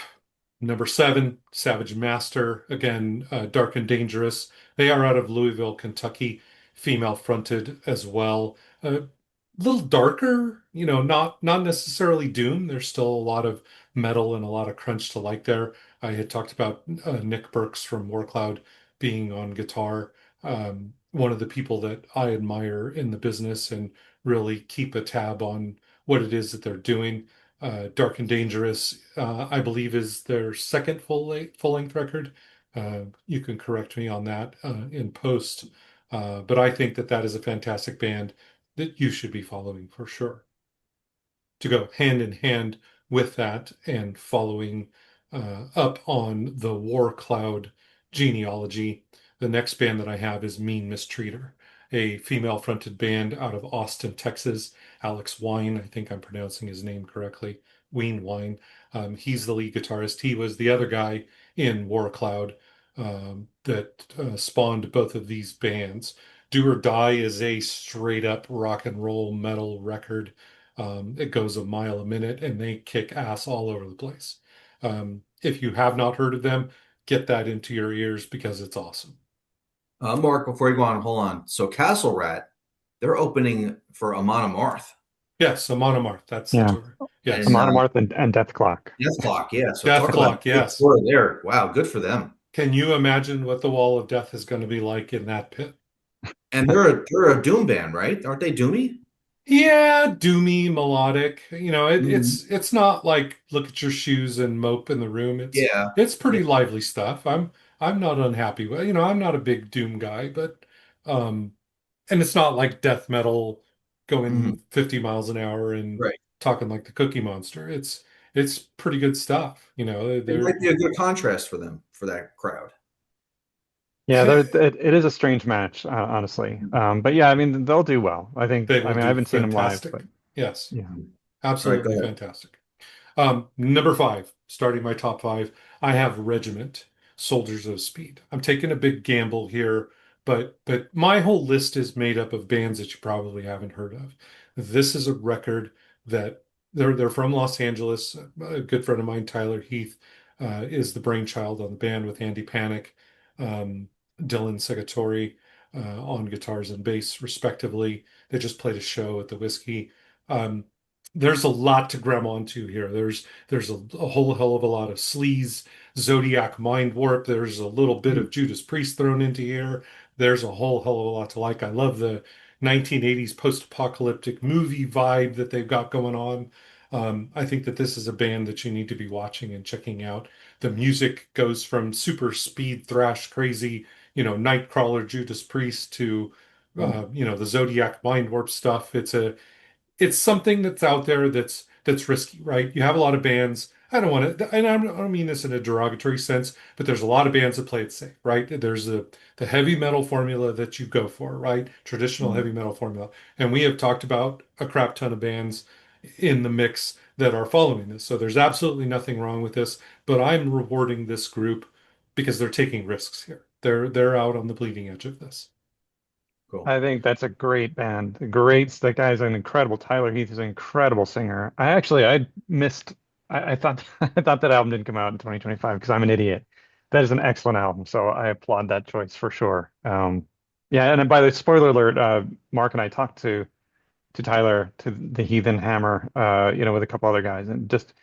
[SPEAKER 3] number 7, Savage Master, again, Dark and Dangerous. They are out of Louisville, Kentucky, female fronted as well. A little darker, not necessarily doom. There's still a lot of metal and a lot of crunch to like there. I had talked about Nick Burks from Warcloud being on guitar. One of the people that I admire in the business and really keep a tab on what it is that they're doing. Dark and Dangerous, I believe, is their second full length record. You can correct me on that in post, but I think that that is a fantastic band that you should be following for sure. To go hand in hand with that and following up on the War Cloud genealogy, the next band that I have is Mean Mistreater, a female fronted band out of Austin, Texas. Alex Wine, I think I'm pronouncing his name correctly. Ween Wine. He's the lead guitarist. He was the other guy in War Cloud that spawned both of these bands. Do or Die is a straight up rock and roll metal record. It goes a mile a minute and they kick ass all over the place. If you have not heard of them, get that into your ears because it's awesome.
[SPEAKER 2] Mark, before you go on, hold on. So Castle Rat, they're opening for Amon Amarth
[SPEAKER 3] Yes, Amon Amarth, that's the
[SPEAKER 1] Yeah.
[SPEAKER 3] tour.
[SPEAKER 2] and
[SPEAKER 3] Yes.
[SPEAKER 1] Amonomarth and Death Clock.
[SPEAKER 2] Death Clock. Yeah. So
[SPEAKER 3] Death
[SPEAKER 2] talk about a
[SPEAKER 3] Clock,
[SPEAKER 2] big
[SPEAKER 3] yes.
[SPEAKER 2] tour there. Wow, good for them.
[SPEAKER 3] Can you imagine what the Wall of Death is going to be like in that pit?
[SPEAKER 2] And they're a doom band, right? Aren't they doomy?
[SPEAKER 3] Yeah, doomy, melodic.
[SPEAKER 2] Mhm.
[SPEAKER 3] It's not like look at your shoes and mope in the room.
[SPEAKER 2] Yeah.
[SPEAKER 3] It's
[SPEAKER 2] Yeah.
[SPEAKER 3] pretty lively stuff. I'm not unhappy with, I'm not a big doom guy, but um and it's not like death metal
[SPEAKER 2] Mhm.
[SPEAKER 3] going 50 miles an hour and
[SPEAKER 2] Right.
[SPEAKER 3] talking like the Cookie Monster. It's pretty good stuff.
[SPEAKER 2] It
[SPEAKER 3] They're
[SPEAKER 2] might be a good contrast for them for that crowd.
[SPEAKER 1] Yeah, it is a strange match, honestly. But yeah, I mean, they'll do well. I think.
[SPEAKER 3] they
[SPEAKER 1] I
[SPEAKER 3] will
[SPEAKER 1] mean, I
[SPEAKER 3] do
[SPEAKER 1] haven't seen them live, but
[SPEAKER 3] fantastic. Yes,
[SPEAKER 1] yeah.
[SPEAKER 2] All right, go
[SPEAKER 3] absolutely
[SPEAKER 2] ahead.
[SPEAKER 3] fantastic. Number 5, starting my top 5, I have Regiment. Soldiers of Speed. I'm taking a big gamble here, but my whole list is made up of bands that you probably haven't heard of. This is a record that they're from Los Angeles. A good friend of mine, Tyler Heath, is the brainchild on the band with Andy Panic, Dylan Segatori on guitars and bass, respectively. They just played a show at the Whiskey. Um, there's a lot to grab onto here. There's a whole hell of a lot of sleaze, Zodiac Mind Warp. There's a little bit of Judas Priest thrown into here. There's a whole hell of a lot to like. I love the 1980s post-apocalyptic movie vibe that they've got going on. I think that this is a band that you need to be watching and checking out. The music goes from super speed thrash crazy, Nightcrawler, Judas Priest to the Zodiac Mind Warp stuff. It's something that's out there that's risky, right? You have a lot of bands. I don't want to, and I don't mean this in a derogatory sense, but there's a lot of bands that play it safe, right? There's the heavy metal formula that you go for, right? Traditional heavy metal formula. And we have talked about a crap ton of bands in the mix that are following this. So there's absolutely nothing wrong with this, but I'm rewarding this group because they're taking risks here. They're out on the bleeding edge of this.
[SPEAKER 2] Cool.
[SPEAKER 1] I think that's a great band. That guy's an incredible. Tyler Heath is an incredible singer. I missed. I thought I thought that album didn't come out in 2025 because I'm an idiot. That is an excellent album, so I applaud that choice for sure. Yeah, and then by the way, spoiler alert, Mark and I talked to Tyler to the Heathen Hammer, with a couple other guys, and just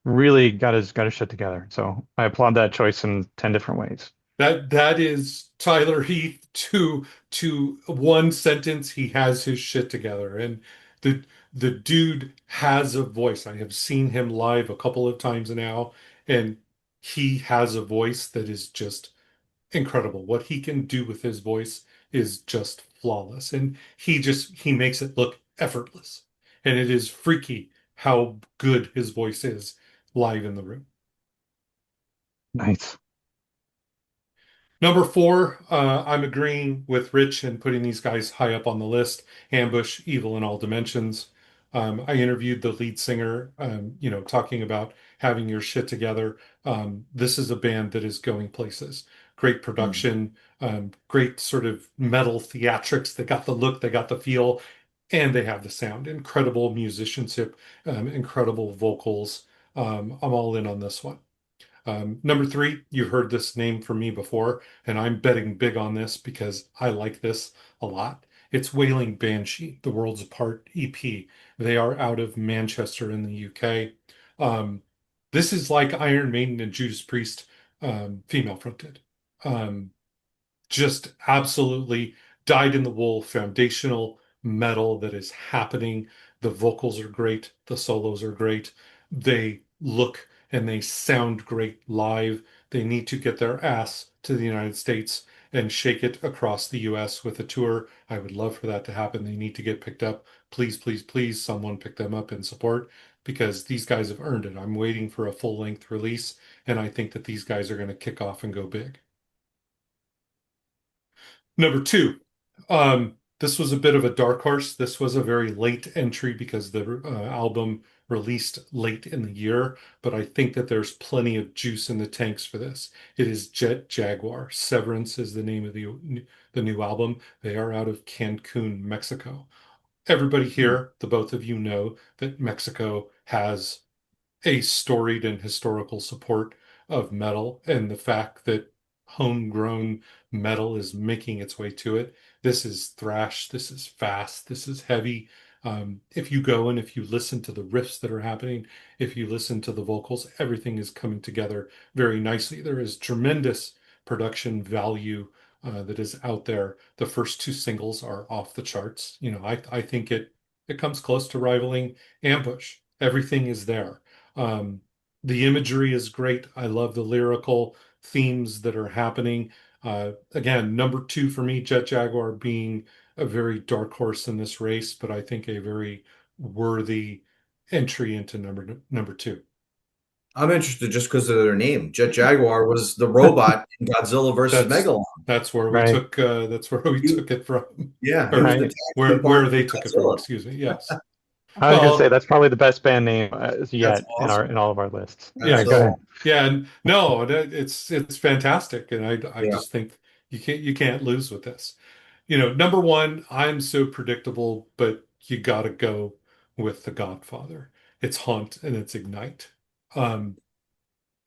[SPEAKER 1] really got his shit together. So I applaud that choice in 10 different ways.
[SPEAKER 3] That is Tyler Heath to one sentence. He has his shit together, and the the dude has a voice. I have seen him live a couple of times now, and he has a voice that is just incredible. What he can do with his voice is just flawless, and he makes it look effortless, and it is freaky how good his voice is live in the room.
[SPEAKER 1] Nice.
[SPEAKER 3] Number four, I'm agreeing with Rich and putting these guys high up on the list. Ambush, Evil in All Dimensions. I interviewed the lead singer, talking about having your shit together. This is a band that is going places. Great production, great sort of metal theatrics. They got the look, they got the feel, and they have the sound. Incredible musicianship, incredible vocals. I'm all in on this one. Number three, you've heard this name from me before, and I'm betting big on this because I like this a lot. It's Wailing Banshee, the Worlds Apart EP. They are out of Manchester in the UK. This is like Iron Maiden and Judas Priest, female fronted. Um, just absolutely dyed in the wool foundational metal that is happening. The vocals are great, the solos are great. They look and they sound great live. They need to get their ass to the United States and shake it across the US with a tour. I would love for that to happen. They need to get picked up. Please, please, please, someone pick them up and support because these guys have earned it. I'm waiting for a full-length release, and I think that these guys are going to kick off and go big. Number two, this was a bit of a dark horse. This was a very late entry because the album released late in the year, but I think that there's plenty of juice in the tanks for this. It is Jet Jaguar. Severance is the name of the new album. They are out of Cancun, Mexico. Everybody here, the both of you know that Mexico has a storied and historical support of metal and the fact that homegrown metal is making its way to it. This is thrash, this is fast, this is heavy. If you go and if you listen to the riffs that are happening, if you listen to the vocals, everything is coming together very nicely. There is tremendous production value that is out there. The first two singles are off the charts. I think it comes close to rivaling Ambush. Everything is there. Um, the imagery is great. I love the lyrical themes that are happening. Again, number two for me, Jet Jaguar being a very dark horse in this race, but I think a very worthy entry into number two.
[SPEAKER 2] I'm interested just because of their name. Jet Jaguar was the robot in Godzilla versus
[SPEAKER 3] That's
[SPEAKER 2] Megalon.
[SPEAKER 3] that's where we
[SPEAKER 1] Right.
[SPEAKER 3] took it from.
[SPEAKER 2] Yeah, he
[SPEAKER 3] Or
[SPEAKER 2] was
[SPEAKER 1] Right.
[SPEAKER 2] the tag team
[SPEAKER 3] where
[SPEAKER 2] partner
[SPEAKER 3] they
[SPEAKER 2] with
[SPEAKER 3] took it from,
[SPEAKER 2] Godzilla.
[SPEAKER 3] excuse me. Yes.
[SPEAKER 1] I was gonna say
[SPEAKER 3] Well,
[SPEAKER 1] that's probably the best band name
[SPEAKER 2] That's
[SPEAKER 1] yet in
[SPEAKER 2] awesome.
[SPEAKER 1] all of our lists.
[SPEAKER 2] That's
[SPEAKER 1] Yeah, go
[SPEAKER 2] so
[SPEAKER 1] ahead.
[SPEAKER 2] awesome.
[SPEAKER 3] yeah, and no, it's fantastic, and I
[SPEAKER 2] Yeah.
[SPEAKER 3] just think you can't lose with this. Number one, I'm so predictable, but you gotta go with The Godfather. It's Haunt and it's Ignite. Um,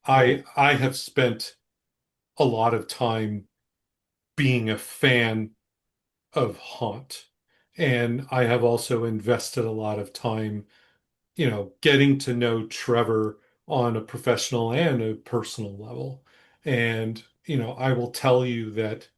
[SPEAKER 3] I have spent a lot of time being a fan of Haunt, and I have also invested a lot of time, getting to know Trevor on a professional and a personal level. And, I will tell you that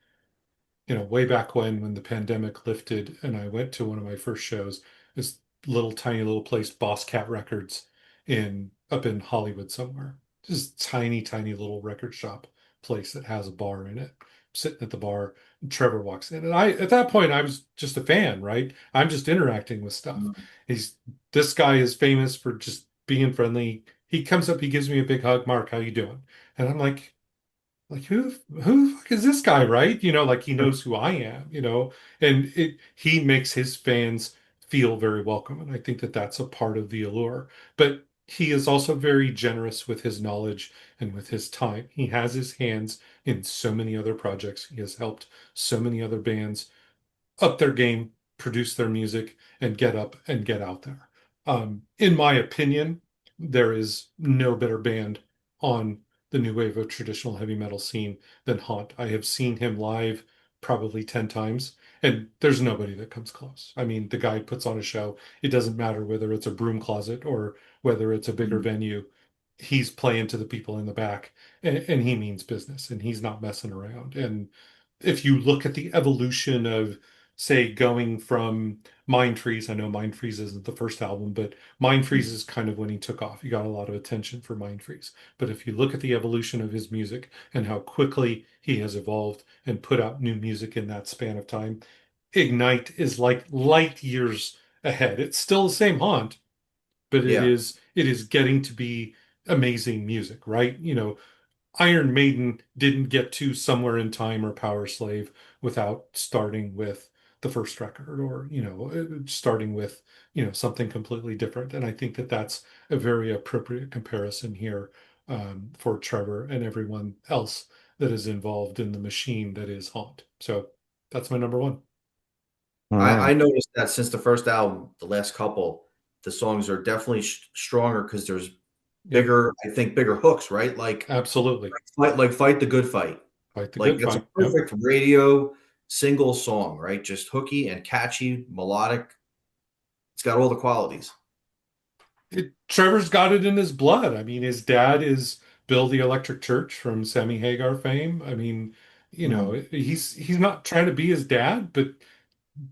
[SPEAKER 3] way back when the pandemic lifted and I went to one of my first shows, this little tiny little place, Boss Cat Records, in up in Hollywood somewhere. Just tiny, tiny little record shop place that has a bar in it. Sitting at the bar, and Trevor walks in, and at that point I was just a fan, right? I'm just interacting with stuff.
[SPEAKER 2] Mhm.
[SPEAKER 3] This guy is famous for just being friendly. He comes up, he gives me a big hug. Mark, how you doing? And I'm like who the fuck is this guy, right? Like he knows who I am, and he makes his fans feel very welcome, and I think that that's a part of the allure. But he is also very generous with his knowledge and with his time. He has his hands in so many other projects. He has helped so many other bands up their game, produce their music, and get up and get out there. In my opinion, there is no better band on the new wave of traditional heavy metal scene than Haunt. I have seen him live probably 10 times, and there's nobody that comes close. I mean, the guy puts on a show. It doesn't matter whether it's a broom closet or whether it's a bigger
[SPEAKER 2] Mhm.
[SPEAKER 3] venue. He's playing to the people in the back, and he means business, and he's not messing around. And if you look at the evolution of, say, going from Mind Freeze, I know Mind Freeze isn't the first album, but Mind Freeze is kind of when he took off. He got a lot of attention for Mind Freeze. But if you look at the evolution of his music and how quickly he has evolved and put out new music in that span of time, Ignite is like light years ahead. It's still the same Haunt, but it
[SPEAKER 2] Yeah.
[SPEAKER 3] is it is getting to be amazing music, right? Iron Maiden didn't get to Somewhere in Time or Power Slave without starting with the first record, or starting with something completely different. And I think that that's a very appropriate comparison here, for Trevor and everyone else that is involved in the machine that is Haunt. So that's my number one.
[SPEAKER 1] All
[SPEAKER 2] I
[SPEAKER 1] right.
[SPEAKER 2] noticed that since the first album, the last couple, the songs are definitely stronger because there's
[SPEAKER 3] Yep,
[SPEAKER 2] bigger hooks, right?
[SPEAKER 3] absolutely.
[SPEAKER 2] Like fight the good fight.
[SPEAKER 3] Fight the
[SPEAKER 2] Like
[SPEAKER 3] good
[SPEAKER 2] that's a
[SPEAKER 3] fight. Yep.
[SPEAKER 2] perfect radio single song, right? Just hooky and catchy, melodic. It's got all the qualities.
[SPEAKER 3] Trevor's got it in his blood. I mean, his dad is Bill the Electric Church from Sammy Hagar fame. I mean,
[SPEAKER 2] Mm.
[SPEAKER 3] he's not trying to be his dad, but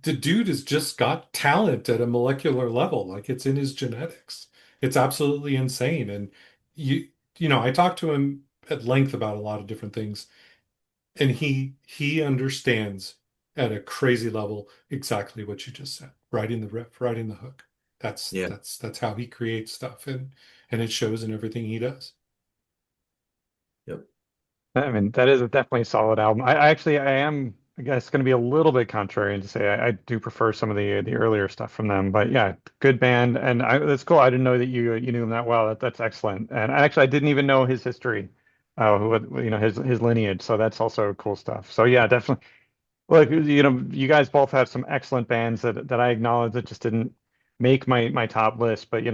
[SPEAKER 3] the dude has just got talent at a molecular level. Like it's in his genetics. It's absolutely insane. And you I talked to him at length about a lot of different things, and he understands at a crazy level exactly what you just said. Right in the riff, right in the hook. That's
[SPEAKER 2] Yeah.
[SPEAKER 3] that's that's how he creates stuff, and it shows in everything he does.
[SPEAKER 2] Yep.
[SPEAKER 1] I mean, that is a definitely solid album. I am, I guess, going to be a little bit contrarian to say I do prefer some of the earlier stuff from them. But yeah, good band, and that's cool. I didn't know that you knew him that well. That's excellent. And actually, I didn't even know his history, his lineage. So that's also cool stuff. So yeah, definitely. Look, you guys both have some excellent bands that I acknowledge that just didn't make my top list. But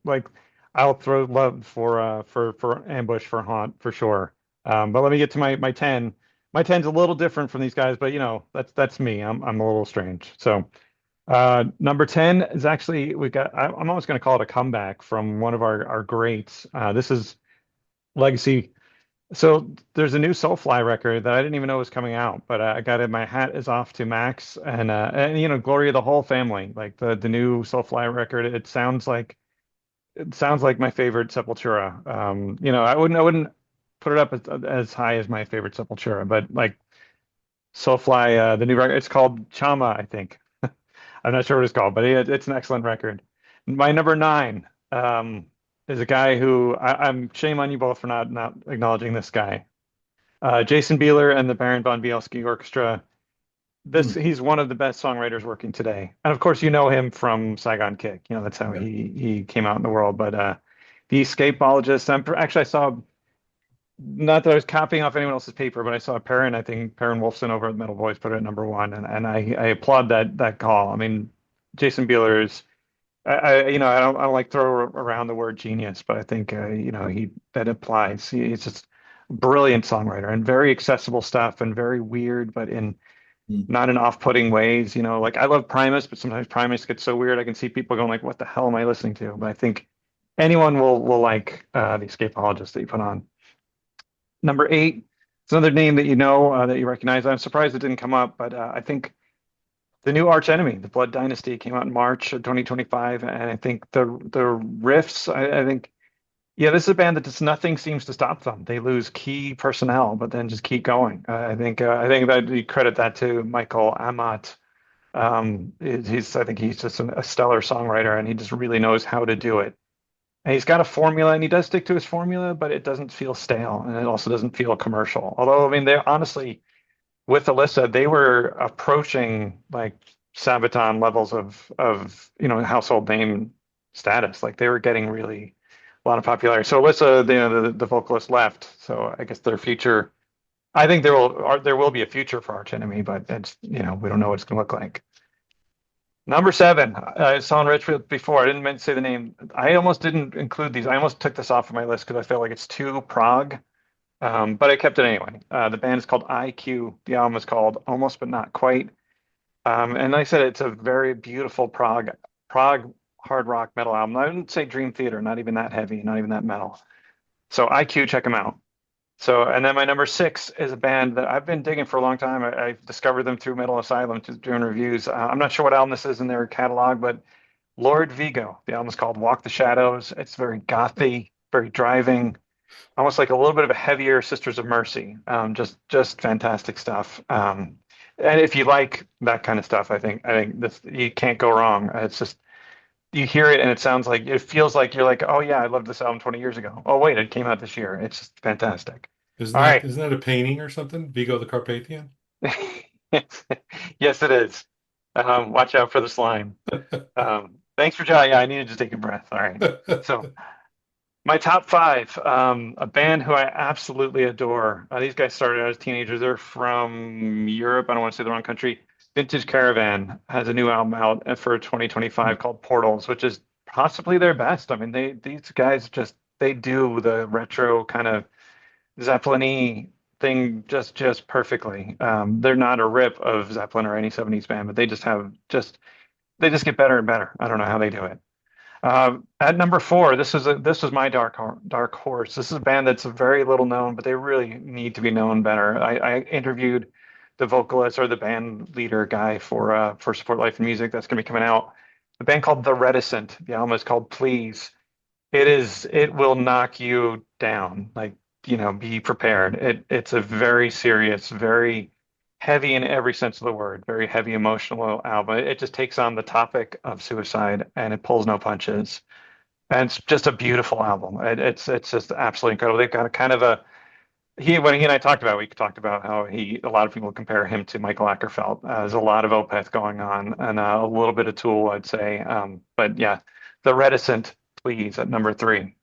[SPEAKER 1] like I'll throw love for Ambush for Haunt for sure. But let me get to my 10. My ten's a little different from these guys, but that's me. I'm a little strange. So number 10 is actually I'm almost going to call it a comeback from one of our greats. This is Legacy. So there's a new Soulfly record that I didn't even know was coming out, but I got it. My hat is off to Max and glory of the whole family. Like the new Soulfly record, it sounds like my favorite Sepultura. I wouldn't put it up as high as my favorite Sepultura, but like Soulfly, the new record, it's called Chama, I think. I'm not sure what it's called, but it's an excellent record. My number 9 is a guy who I'm shame on you both for not acknowledging this guy. Jason Bieler and the Baron von Bielski Orchestra. He's one of the best songwriters working today. And of course, you know him from Saigon Kick. You know, that's how
[SPEAKER 2] Yeah.
[SPEAKER 1] he came out in the world. But the Escapologist, actually I saw, not that I was copying off anyone else's paper, but I saw I think Perrin Wolfson over at Metal Voice put it at number one, and I applaud that call. I mean, Jason Bieler is, I don't like throw around the word genius, but I think that applies. He's just a brilliant songwriter and very accessible stuff and very weird, but in
[SPEAKER 2] Mm.
[SPEAKER 1] not in off-putting ways. Like I love Primus, but sometimes Primus gets so weird I can see people going like, "What the hell am I listening to?" But I think anyone will like the Escapologist that you put on. Number eight, it's another name that that you recognize. I'm surprised it didn't come up, but I think the new Arch Enemy, the Blood Dynasty, came out in March of 2025, and I think the riffs, I think, yeah, this is a band that just nothing seems to stop them. They lose key personnel, but then just keep going. I think that you credit that to Michael Amott. I think he's just a stellar songwriter, and he just really knows how to do it. And he's got a formula, and he does stick to his formula, but it doesn't feel stale, and it also doesn't feel commercial. Although, I mean, they honestly, with Alyssa, they were approaching like Sabaton levels of household name status. Like they were getting really a lot of popularity. So Alyssa, the vocalist left. So I guess their future. I think there will be a future for Arch Enemy, but it's we don't know what it's going to look like. Number seven, I saw on Richfield before. I didn't meant to say the name. I almost didn't include these. I almost took this off of my list because I felt like it's too prog. But I kept it anyway. The band is called IQ. The album is called Almost But Not Quite. And like I said, it's a very beautiful prog hard rock metal album. I wouldn't say Dream Theater, not even that heavy, not even that metal. So IQ, check them out. So, and then my number six is a band that I've been digging for a long time. I discovered them through Metal Asylum, just doing reviews. I'm not sure what album this is in their catalog, but Lord Vigo. The album is called Walk the Shadows. It's very gothy, very driving, almost like a little bit of a heavier Sisters of Mercy. Just fantastic stuff. And if you like that kind of stuff, I think this you can't go wrong. It's just you hear it and it feels like you're like, oh yeah, I loved this album 20 years ago. Oh wait, it came out this year. It's just fantastic.
[SPEAKER 3] Isn't
[SPEAKER 1] All
[SPEAKER 3] that
[SPEAKER 1] right.
[SPEAKER 3] isn't that a painting or something? Vigo the Carpathian?
[SPEAKER 1] Yes, it is. Watch out for the slime. Thanks for joining. Yeah, I needed to take a breath. All right. So my top five, a band who I absolutely adore. These guys started out as teenagers. They're from Europe. I don't want to say the wrong country. Vintage Caravan has a new album out for 2025 called Portals, which is possibly their best. I mean, these guys they do the retro kind of Zeppelin-y thing just perfectly. They're not a rip of Zeppelin or any 70s band, but they just get better and better. I don't know how they do it. At number four, this was my dark horse. This is a band that's very little known, but they really need to be known better. I interviewed the vocalist or the band leader guy for Support Life and Music. That's going to be coming out. A band called The Reticent. The album is called Please. It will knock you down. Like, be prepared. It's a very serious, very heavy in every sense of the word, very heavy emotional album. It just takes on the topic of suicide and it pulls no punches. And it's just a beautiful album. It's just absolutely incredible. They've got a kind of a when he and I talked about it, we talked about how a lot of people compare him to Michael Ackerfeld. There's a lot of Opeth going on and a little bit of Tool, I'd say. But yeah, The Reticent, please, at number three.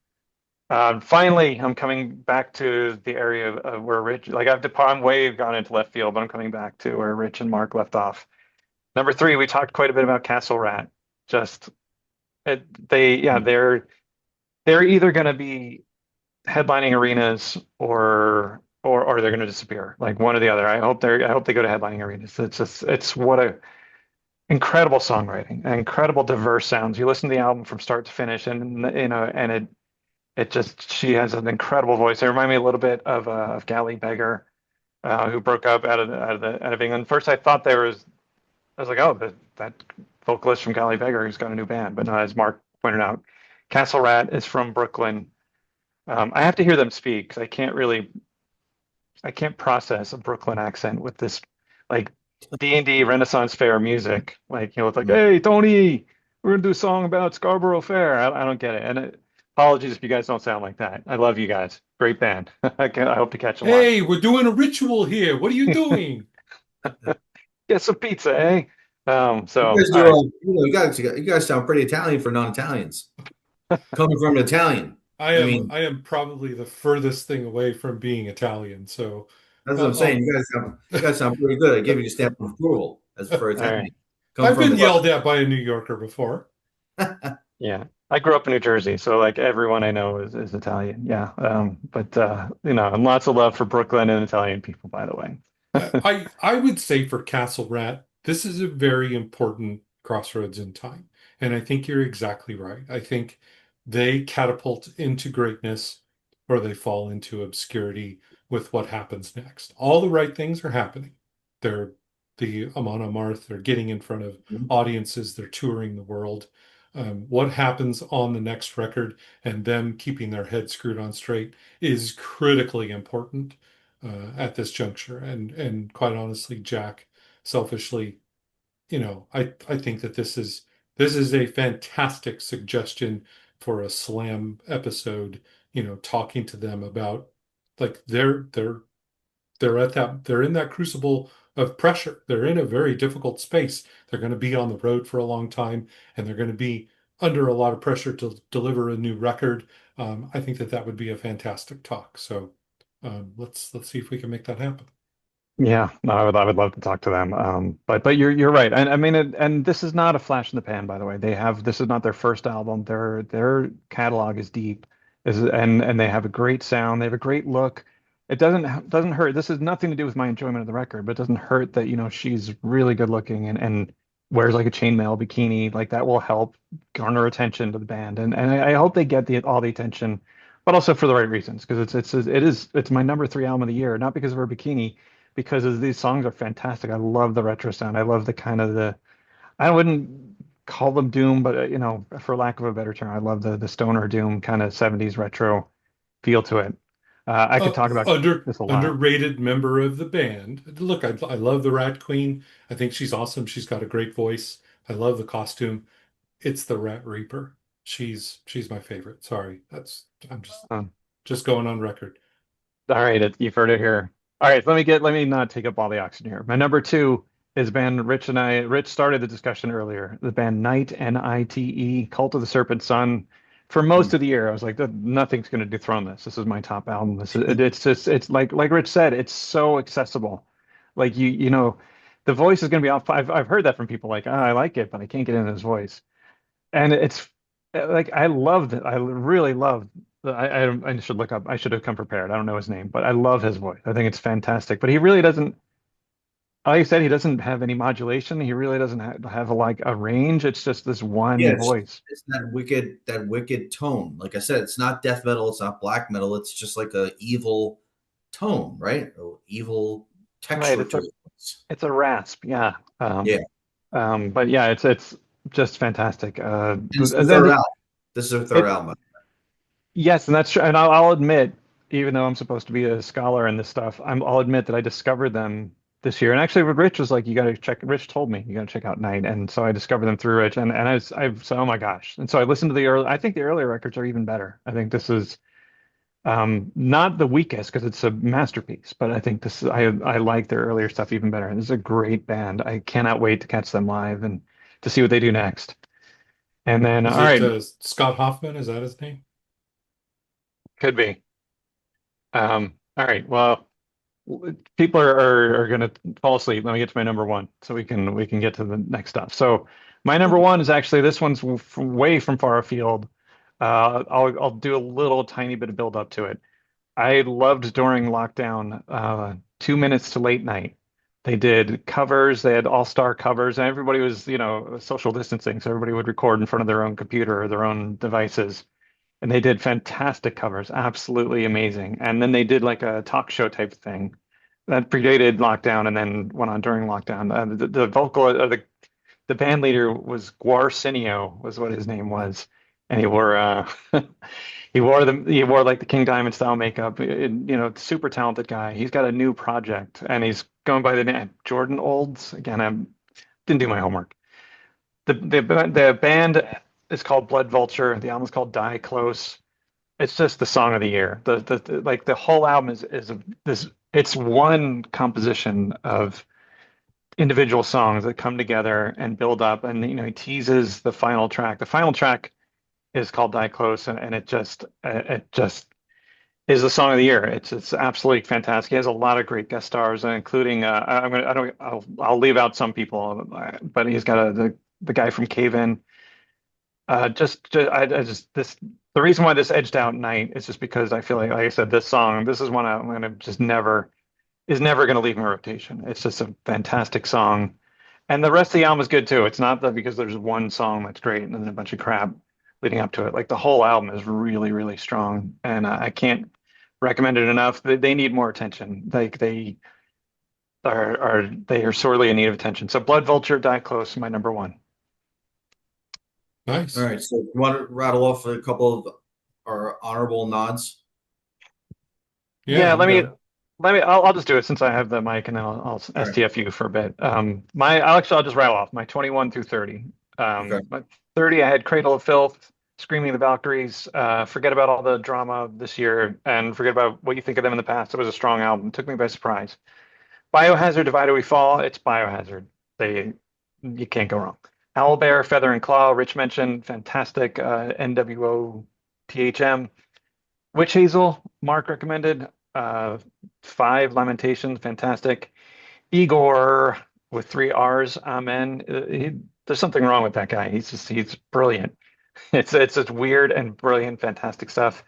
[SPEAKER 1] Finally, I'm coming back to the area of where Rich, like I'm way gone into left field, but I'm coming back to where Rich and Mark left off. Number three, we talked quite a bit about Castle Rat. Just they're either going to be headlining arenas or they're going to disappear, like one or the other. I hope they go to headlining arenas. It's what a incredible songwriting, incredible diverse sounds. You listen to the album from start to finish, and it just she has an incredible voice. It reminded me a little bit of Gally Beggar, who broke up out of England. First, I thought I was like, oh, that vocalist from Gally Beggar who's got a new band. But no, as Mark pointed out, Castle Rat is from Brooklyn. I have to hear them speak because I can't process a Brooklyn accent with this like D&D Renaissance Fair music. Like, it's like, hey, Tony, we're gonna do a song about Scarborough Fair. I don't get it. Apologies if you guys don't sound like that. I love you guys. Great band. I hope to catch a lot.
[SPEAKER 3] Hey, we're doing a ritual here. What are you doing?
[SPEAKER 1] Get some pizza, eh? So,
[SPEAKER 2] You
[SPEAKER 1] all
[SPEAKER 2] guys do,
[SPEAKER 1] right.
[SPEAKER 2] you guys sound pretty Italian for non-Italians. Coming from an Italian, I mean,
[SPEAKER 3] I am probably the furthest thing away from being Italian. So
[SPEAKER 2] that's what I'm saying.
[SPEAKER 3] I'll,
[SPEAKER 2] You guys sound pretty good. I give you the stamp of approval as for
[SPEAKER 1] All right.
[SPEAKER 2] Italian. Coming
[SPEAKER 3] I've
[SPEAKER 2] from
[SPEAKER 3] been
[SPEAKER 2] the
[SPEAKER 3] yelled at by a New Yorker before.
[SPEAKER 1] Yeah. I grew up in New Jersey, so like everyone I know is Italian. Yeah. But and lots of love for Brooklyn and Italian people, by the way.
[SPEAKER 3] I would say for Castle Rat, this is a very important crossroads in time. And I think you're exactly right. I think they catapult into greatness or they fall into obscurity with what happens next. All the right things are happening. They're the Amon Amarth, they're getting in front of audiences, they're touring the world. What happens on the next record and them keeping their head screwed on straight is critically important at this juncture. And quite honestly, Jack, selfishly, I think that this is a fantastic suggestion for a Slam episode, talking to them about like they're in that crucible of pressure. They're in a very difficult space. They're going to be on the road for a long time and they're going to be under a lot of pressure to deliver a new record. I think that would be a fantastic talk. So let's see if we can make that happen.
[SPEAKER 1] Yeah, no, I would love to talk to them. But you're right. And I mean and this is not a flash in the pan, by the way. This is not their first album. Their catalog is deep. And they have a great sound. They have a great look. It doesn't hurt. This has nothing to do with my enjoyment of the record, but it doesn't hurt that, she's really good looking and wears like a chainmail bikini. Like that will help garner attention to the band. And I hope they get all the attention, but also for the right reasons, because it's my number three album of the year, not because of her bikini because these songs are fantastic. I love the retro sound. I love the kind of I wouldn't call them doom, but for lack of a better term, I love the stoner doom kind of 70s retro feel to it. I could talk about this a lot.
[SPEAKER 3] Underrated member of the band. Look, I love the Rat Queen. I think she's awesome. She's got a great voice. I love the costume. It's the Rat Reaper. She's my favorite. Sorry, I'm
[SPEAKER 1] Um,
[SPEAKER 3] just going on record.
[SPEAKER 1] all right, you've heard it here. All right, let me not take up all the oxygen here. My number two is band Rich started the discussion earlier. The band Night, Nite, Cult of the Serpent Sun. For most of the year, I was like, nothing's going to dethrone this. This is my top album. It's like Rich said, it's so accessible. Like the voice is going to be off. I've heard that from people like, I like it, but I can't get into his voice. And it's like I loved it. I really loved. I should look up. I should have come prepared. I don't know his name, but I love his voice. I think it's fantastic. But he really doesn't. Like I said, he doesn't have any modulation. He really doesn't have like a range. It's just this one
[SPEAKER 2] yes,
[SPEAKER 1] voice.
[SPEAKER 2] it's that wicked tone. Like I said, it's not death metal, it's not black metal. It's just like a evil tone, right? Or evil
[SPEAKER 1] Right.
[SPEAKER 2] texture to it.
[SPEAKER 1] It's a rasp. Yeah.
[SPEAKER 2] Yeah,
[SPEAKER 1] But yeah, it's just fantastic.
[SPEAKER 2] and it's the
[SPEAKER 1] And then
[SPEAKER 2] third album. This is their third
[SPEAKER 1] it
[SPEAKER 2] album.
[SPEAKER 1] Yes, and that's true. And I'll admit, even though I'm supposed to be a scholar in this stuff, I'll admit that I discovered them this year. And actually, Rich was like, "You got to check." Rich told me you got to check out Night, and so I discovered them through Rich. And I've so oh my gosh! And so I listened to the early. I think the earlier records are even better. I think this is not the weakest because it's a masterpiece, but I think I like their earlier stuff even better. And this is a great band. I cannot wait to catch them live and to see what they do next. And then,
[SPEAKER 3] Is
[SPEAKER 1] all
[SPEAKER 3] it
[SPEAKER 1] right,
[SPEAKER 3] Scott Hoffman? Is that his name?
[SPEAKER 1] could be. All right, well. People are going to fall asleep. Let me get to my number one so we can get to the next stuff. So my number
[SPEAKER 3] Okay.
[SPEAKER 1] one is actually this one's way from far afield. I'll do a little tiny bit of build up to it. I loved during lockdown, 2 minutes to late night. They did covers. They had all-star covers, and everybody was, social distancing, so everybody would record in front of their own computer or their own devices. And they did fantastic covers, absolutely amazing. And then they did like a talk show type thing that predated lockdown and then went on during lockdown. The vocal, the band leader was Guarcinio, was what his name was, and he wore he wore like the King Diamond style makeup. Super talented guy. He's got a new project, and he's going by the name Jordan Olds. Again, I didn't do my homework. The band is called Blood Vulture. The album is called Die Close. It's just the song of the year. Like the whole album is this. It's one composition of individual songs that come together and build up, and he teases the final track. The final track is called Die Close, and it just is the song of the year. It's absolutely fantastic. He has a lot of great guest stars, including I'm gonna I don't I'll leave out some people, but he's got the guy from Cave In. I just this the reason why this edged out Night is just because I feel like I said, this is one I'm gonna just never is never gonna leave my rotation. It's just a fantastic song, and the rest of the album is good too. It's not that because there's one song that's great and then a bunch of crap leading up to it. Like the whole album is really, really strong, and I can't recommend it enough. They need more attention. Like they are sorely in need of attention. So Blood Vulture, Die Close, my number one.
[SPEAKER 2] All
[SPEAKER 3] Nice.
[SPEAKER 2] right, so you want to rattle off a couple of our honorable nods?
[SPEAKER 3] Yeah,
[SPEAKER 1] Yeah,
[SPEAKER 3] you got it.
[SPEAKER 1] I'll just do it since I have the mic, and then I'll
[SPEAKER 2] All right.
[SPEAKER 1] STF you for a bit. I'll just rattle off my 21 through 30.
[SPEAKER 2] Okay.
[SPEAKER 1] My 30, I had Cradle of Filth, Screaming the Valkyries. Forget about all the drama this year, and forget about what you think of them in the past. It was a strong album. It took me by surprise. Biohazard, Divided We Fall. It's Biohazard. You can't go wrong. Owlbear, Feather and Claw. Rich mentioned fantastic. NWOTHM. Witch Hazel, Mark recommended. Uh, Five Lamentations, fantastic. Igor with three R's, Amen. There's something wrong with that guy. He's brilliant. It's just weird and brilliant, fantastic stuff.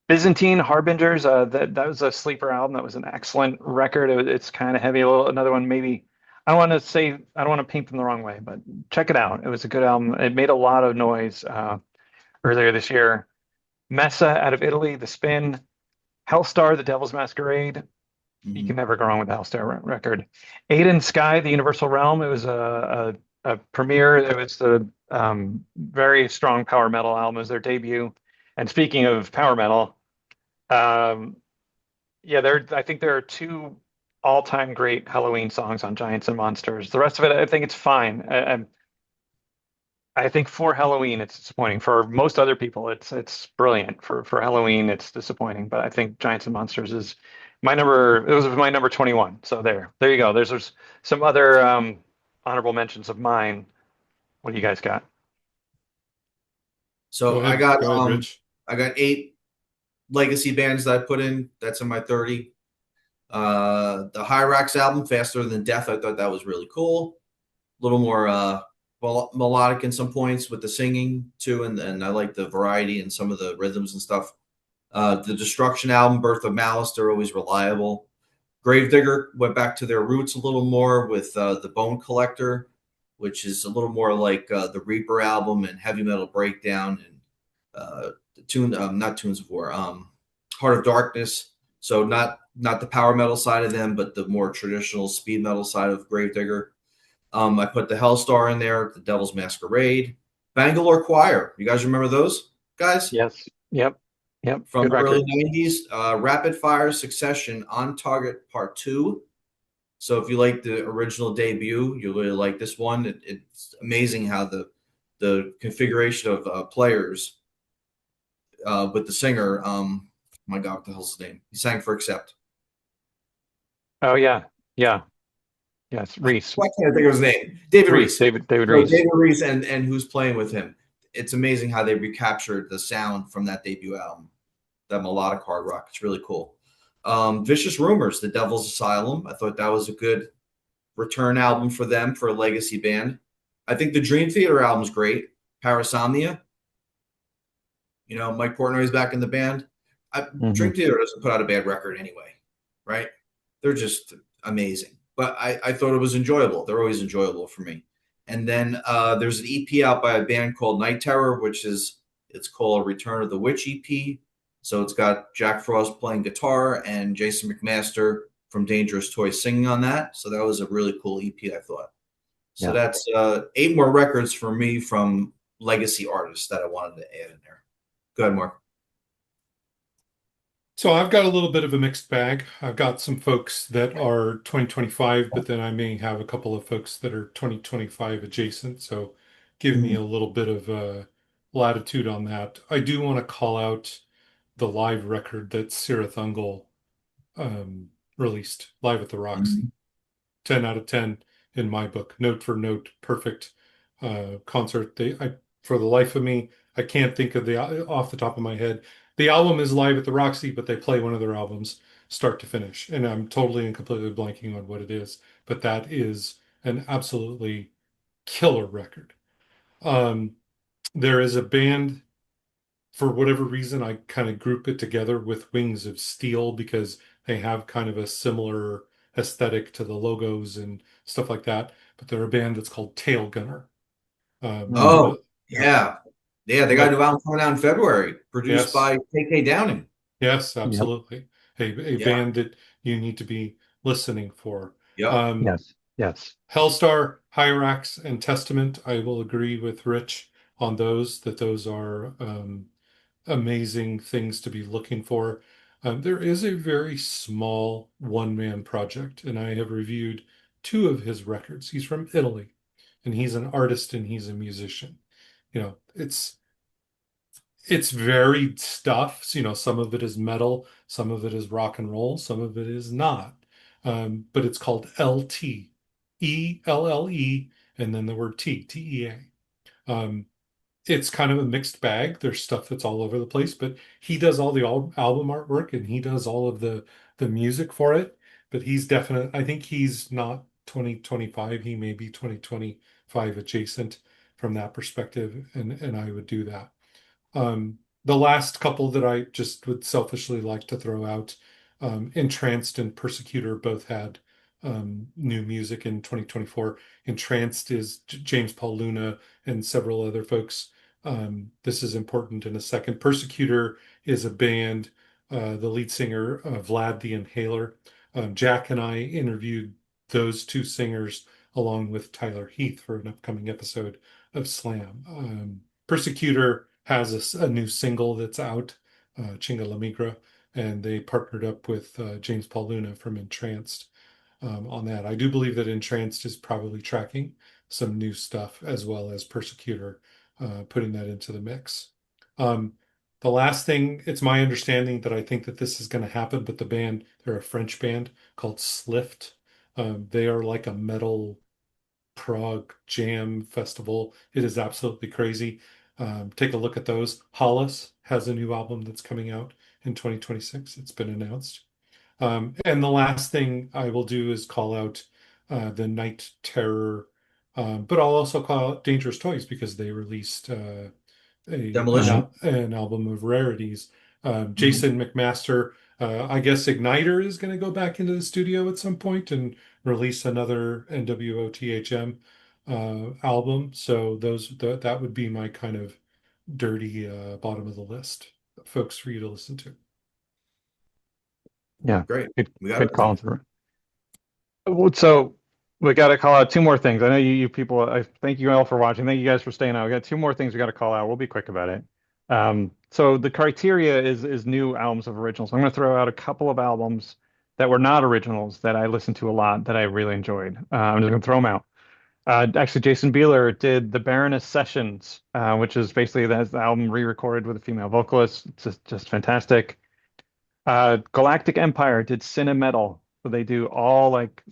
[SPEAKER 1] Byzantine Harbingers, that was a sleeper album. That was an excellent record. It's kind of heavy. Another one maybe. I don't want to paint them the wrong way, but check it out. It was a good album. It made a lot of noise earlier this year. Messa out of Italy, The Spin. Hellstar, The Devil's Masquerade. You can
[SPEAKER 2] Mhm.
[SPEAKER 1] never go wrong with the Hellstar record. Aiden Sky, The Universal Realm. It was a premiere. It was a very strong power metal album. It was their debut. And speaking of power metal, um, yeah, I think there are two all-time great Halloween songs on Giants and Monsters. The rest of it, I think it's fine. I think for Halloween, it's disappointing. For most other people, it's brilliant. For Halloween, it's disappointing. But I think Giants and Monsters is my number. It was my number 21. So there you go. There's some other honorable mentions of mine. What do you guys got?
[SPEAKER 2] So I got
[SPEAKER 3] Go ahead, Rich.
[SPEAKER 2] I got 8 legacy bands that I put in. That's in my 30. The Hyrax album, Faster Than Death, I thought that was really cool. A little more melodic in some points with the singing too, and I like the variety and some of the rhythms and stuff. The Destruction album, Birth of Malice, they're always reliable. Gravedigger went back to their roots a little more with the Bone Collector, which is a little more like the Reaper album and Heavy Metal Breakdown and the tune, not Tunes of War, Heart of Darkness. So not the power metal side of them, but the more traditional speed metal side of Gravedigger. I put the Hellstar in there, the Devil's Masquerade, Bangalore Choir. You guys remember those guys
[SPEAKER 1] Yes. Yep. Yep.
[SPEAKER 2] from
[SPEAKER 1] Good
[SPEAKER 2] the early
[SPEAKER 1] record.
[SPEAKER 2] 90s? Rapid Fire Succession On Target Part 2. So if you like the original debut, you'll really like this one. It's amazing how the configuration of players with the singer. My God, what the hell's his name? He sang for Accept.
[SPEAKER 1] Oh yeah. Yeah. Yes. Reese.
[SPEAKER 2] Why can't I think of his name? David
[SPEAKER 1] Reese.
[SPEAKER 2] Reese.
[SPEAKER 1] David
[SPEAKER 2] So
[SPEAKER 1] Reese.
[SPEAKER 2] David Reese and who's playing with him. It's amazing how they recaptured the sound from that debut album, that melodic hard rock. It's really cool. Vicious Rumors, The Devil's Asylum. I thought that was a good return album for them for a legacy band. I think the Dream Theater album's great. Parasomnia. Mike Portnoy's back in the band.
[SPEAKER 1] Hmm.
[SPEAKER 2] Dream Theater doesn't put out a bad record anyway, right? They're just amazing. But I thought it was enjoyable. They're always enjoyable for me. And then there's an EP out by a band called Night Terror, it's called Return of the Witch EP. So it's got Jack Frost playing guitar and Jason McMaster from Dangerous Toys singing on that. So that was a really cool EP, I thought. So
[SPEAKER 1] Yeah.
[SPEAKER 2] that's 8 more records for me from legacy artists that I wanted to add in there. Go ahead, Mark.
[SPEAKER 3] So I've got a little bit of a mixed bag. I've got some folks that are 2025, but then I may have a couple of folks that are 2025 adjacent. So give me a
[SPEAKER 2] Mhm.
[SPEAKER 3] little bit of latitude on that. I do want to call out the live record that Sarah Thungal released live at the Roxy.
[SPEAKER 2] Mhm.
[SPEAKER 3] 10 out of 10. in my book. Note for note, perfect concert. For the life of me, I can't think of the off the top of my head. The album is live at the Roxy, but they play one of their albums start to finish, and I'm totally and completely blanking on what it is. But that is an absolutely killer record. Um, there is a band, for whatever reason, I kind of group it together with Wings of Steel because they have kind of a similar aesthetic to the logos and stuff like that. But they're a band that's called Tail Gunner.
[SPEAKER 2] Oh,
[SPEAKER 1] Yeah.
[SPEAKER 2] yeah. Yeah, they got a
[SPEAKER 3] Like,
[SPEAKER 2] new album coming out in February, produced
[SPEAKER 3] yes,
[SPEAKER 2] by KK Downing.
[SPEAKER 3] yes,
[SPEAKER 1] Yep.
[SPEAKER 3] absolutely. A
[SPEAKER 2] Yeah.
[SPEAKER 3] band that you need to be listening for.
[SPEAKER 2] Yep.
[SPEAKER 3] Um,
[SPEAKER 1] Yes. Yes.
[SPEAKER 3] Hellstar, Hyrax, and Testament, I will agree with Rich on those, that those are amazing things to be looking for. There is a very small one-man project, and I have reviewed two of his records. He's from Italy, and he's an artist and he's a musician. It's varied stuff. So, some of it is metal, some of it is rock and roll, some of it is not. But it's called LT, ELLE, and then the word TEA. Um, it's kind of a mixed bag. There's stuff that's all over the place, but he does all the album artwork and he does all of the music for it. But he's definite. I think he's not 2025. He may be 2025 adjacent from that perspective, and I would do that. The last couple that I just would selfishly like to throw out, Entranced and Persecutor both had new music in 2024. Entranced is James Paul Luna and several other folks. This is important in a second. Persecutor is a band, the lead singer, Vlad the Inhaler. Jack and I interviewed those two singers along with Tyler Heath for an upcoming episode of Slam. Persecutor has a new single that's out, Chinga La Migra, and they partnered up with James Paul Luna from Entranced on that. I do believe that Entranced is probably tracking some new stuff as well as Persecutor, putting that into the mix. Um, the last thing, it's my understanding that I think that this is going to happen, but the band, they're a French band called Slift. They are like a metal Prog jam festival. It is absolutely crazy. Take a look at those. Hollis has a new album that's coming out in 2026. It's been announced. And the last thing I will do is call out the Night Terror, but I'll also call out Dangerous Toys because they released
[SPEAKER 2] Demolition.
[SPEAKER 3] an album of rarities.
[SPEAKER 2] Mhm.
[SPEAKER 3] Jason McMaster, I guess Igniter is going to go back into the studio at some point and release another NWOTHM album. So that would be my kind of dirty bottom of the list folks for you to listen to.
[SPEAKER 1] Yeah.
[SPEAKER 2] Great.
[SPEAKER 1] Good,
[SPEAKER 2] We got
[SPEAKER 1] good call
[SPEAKER 2] everything.
[SPEAKER 1] through. So we got to call out two more things. I know you people, I thank you all for watching. Thank you guys for staying out. We got two more things we got to call out. We'll be quick about it. So the criteria is new albums of originals. I'm going to throw out a couple of albums that were not originals that I listened to a lot that I really enjoyed. I'm just going to throw them out. Actually, Jason Bieler did the Baroness Sessions, which is basically the album re-recorded with a female vocalist. It's just fantastic. Galactic Empire did Cinemetal. So they do all like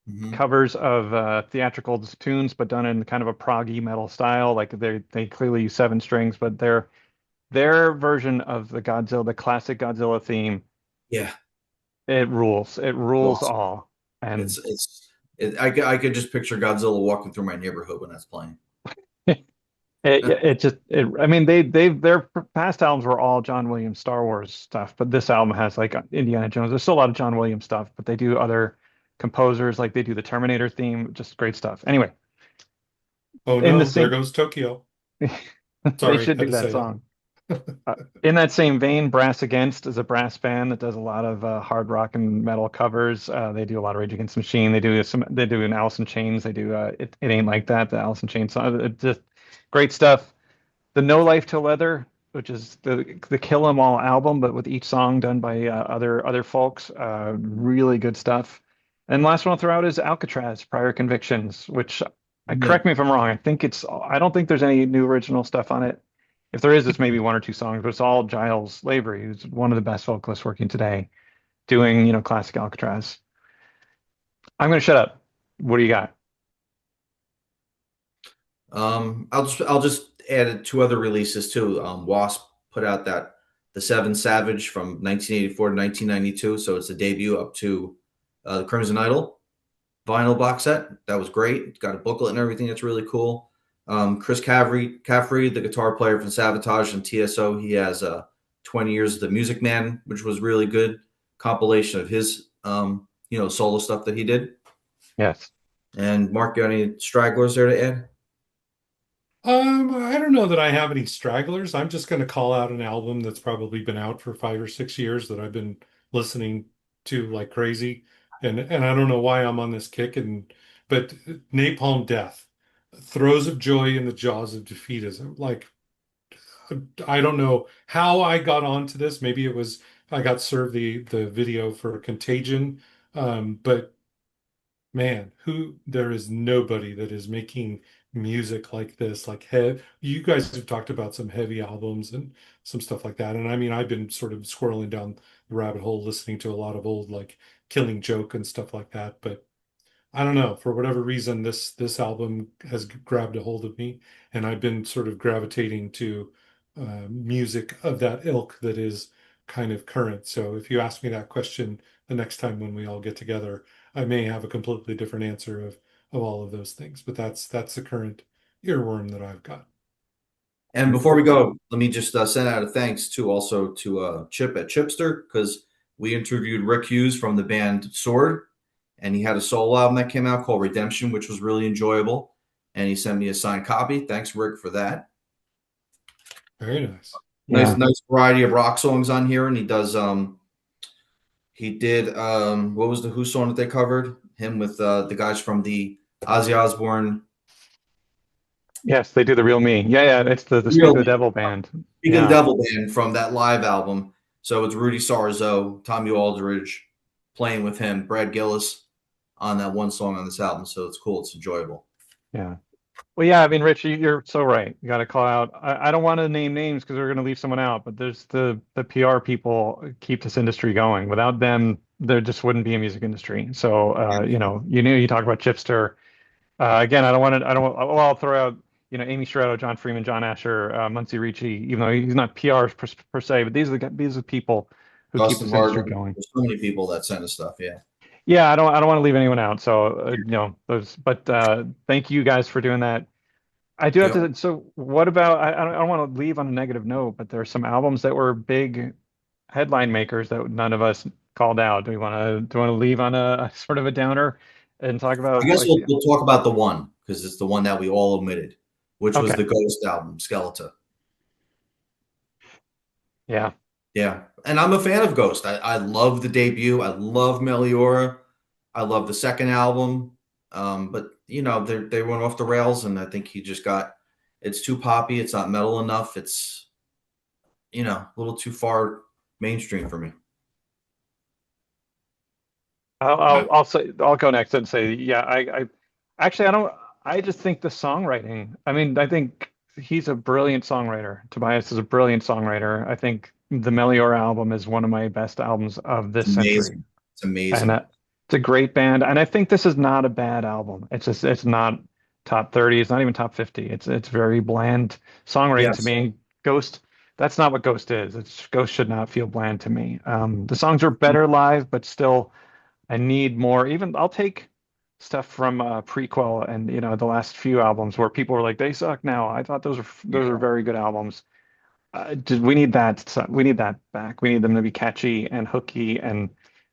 [SPEAKER 2] Mhm.
[SPEAKER 1] covers of theatrical tunes, but done in kind of a proggy metal style. Like they clearly use seven strings, but their version of the classic Godzilla theme,
[SPEAKER 2] Yeah.
[SPEAKER 1] it rules. It rules
[SPEAKER 2] Awesome.
[SPEAKER 1] all. And
[SPEAKER 2] I could just picture Godzilla walking through my neighborhood when that's playing.
[SPEAKER 1] I mean their past albums were all John Williams Star Wars stuff, but this album has like Indiana Jones. There's still a lot of John Williams stuff, but they do other composers, like they do the Terminator theme, just great stuff. Anyway,
[SPEAKER 3] Oh
[SPEAKER 1] in the
[SPEAKER 3] no, there
[SPEAKER 1] same
[SPEAKER 3] goes Tokyo.
[SPEAKER 1] they
[SPEAKER 3] Sorry,
[SPEAKER 1] should
[SPEAKER 3] had
[SPEAKER 1] do
[SPEAKER 3] to
[SPEAKER 1] that
[SPEAKER 3] say that.
[SPEAKER 1] song. In that same vein, Brass Against is a brass band that does a lot of hard rock and metal covers. They do a lot of Rage Against the Machine. They do an Alice in Chains. They do It Ain't Like That, the Alice in Chains song. It's just great stuff. The No Life Till Leather, which is the Kill 'Em All album, but with each song done by other folks. Really good stuff. And last one I'll throw out is Alcatraz, Prior Convictions, which
[SPEAKER 2] Yeah.
[SPEAKER 1] correct me if I'm wrong. I don't think there's any new original stuff on it. If there is, it's maybe one or two songs, but it's all Giles Lavery, who's one of the best vocalists working today, doing classic Alcatraz. I'm gonna shut up. What do you got?
[SPEAKER 2] I'll just add two other releases too. Wasp put out that the Seven Savage from 1984 to 1992, so it's a debut up to the Crimson Idol vinyl box set. That was great. It's got a booklet and everything. That's really cool. Chris Caffrey, the guitar player from Sabotage and TSO, he has 20 Years of the Music Man, which was really good compilation of his solo stuff that he did.
[SPEAKER 1] Yes.
[SPEAKER 2] And Mark, got any stragglers there to add?
[SPEAKER 3] I don't know that I have any stragglers. I'm just going to call out an album that's probably been out for 5 or 6 years that I've been listening to like crazy, and I don't know why I'm on this kick. But Napalm Death, Throes of Joy in the Jaws of Defeatism. Like, I don't know how I got onto this. Maybe it was I got served the video for Contagion, but man, there is nobody that is making music like this. Like, you guys have talked about some heavy albums and some stuff like that. And I mean, I've been sort of squirreling down the rabbit hole listening to a lot of old like Killing Joke and stuff like that. But I don't know, for whatever reason, this album has grabbed a hold of me, and I've been sort of gravitating to music of that ilk that is kind of current. So if you ask me that question the next time when we all get together, I may have a completely different answer of all of those things. But that's the current earworm that I've got.
[SPEAKER 2] And before we go, let me just send out a thanks to also to Chip at Chipster, because we interviewed Rick Hughes from the band Sword, and he had a solo album that came out called Redemption, which was really enjoyable. And he sent me a signed copy. Thanks, Rick, for that.
[SPEAKER 3] Very nice.
[SPEAKER 2] Nice,
[SPEAKER 1] Yeah.
[SPEAKER 2] nice variety of rock songs on here, and he did what was the Who song that they covered? Him with the guys from the Ozzy Osbourne.
[SPEAKER 1] Yes, they do the real me. Yeah, yeah. It's the Speak
[SPEAKER 2] Real
[SPEAKER 1] of the Devil band.
[SPEAKER 2] Vegan
[SPEAKER 1] Yeah.
[SPEAKER 2] Devil Band from that live album. So it's Rudy Sarzo, Tommy Aldridge playing with him, Brad Gillis on that one song on this album. So it's cool. It's enjoyable.
[SPEAKER 1] Yeah. Well, yeah, I mean, Rich, you're so right. You got to call out. I don't want to name names because we're going to leave someone out, but there's the PR people keep this industry going. Without them, there just wouldn't be a music industry. So, you talk about Chipster. Again, I don't want to. I don't. Well, I'll throw out, Amy Sherrod, John Freeman, John Asher, Muncie Ricci. Even though he's not PR per se, but these are the people who keep
[SPEAKER 2] Dustin
[SPEAKER 1] this industry
[SPEAKER 2] Hardwick.
[SPEAKER 1] going.
[SPEAKER 2] There's so many people that send us stuff. Yeah.
[SPEAKER 1] Yeah, I don't want to leave anyone out. So, those. But thank you guys for doing that. I do have
[SPEAKER 2] Yep.
[SPEAKER 1] to. So, what about? I don't want to leave on a negative note, but there are some albums that were big headline makers that none of us called out. Do we want to leave on a sort of a downer and talk
[SPEAKER 2] I
[SPEAKER 1] about
[SPEAKER 2] guess
[SPEAKER 1] like
[SPEAKER 2] we'll talk about the one because it's the one that we all omitted, which was
[SPEAKER 1] okay,
[SPEAKER 2] the Ghost album, Skeleton.
[SPEAKER 1] yeah,
[SPEAKER 2] Yeah. And I'm a fan of Ghost. I love the debut. I love Meliora. I love the second album. But they went off the rails, and I think he just got it's too poppy. It's not metal enough. It's a little too far mainstream for me.
[SPEAKER 1] I'll say I'll go next and say yeah. I actually I don't. I just think the songwriting. I mean, I think he's a brilliant songwriter. Tobias is a brilliant songwriter. I think the Melior album is one of my best albums of
[SPEAKER 2] It's
[SPEAKER 1] this century.
[SPEAKER 2] amazing. It's
[SPEAKER 1] And
[SPEAKER 2] amazing.
[SPEAKER 1] it's a great band. And I think this is not a bad album. It's not top 30. It's not even top 50. It's very bland songwriting to
[SPEAKER 2] Yes.
[SPEAKER 1] me. Ghost, that's not what Ghost is. Ghost should not feel bland to me. The songs are better live, but still, I need more. Even I'll take stuff from Prequel and the last few albums where people were like they suck now. I thought those are very good albums. We need that. We need that back. We need them to be catchy and hooky, and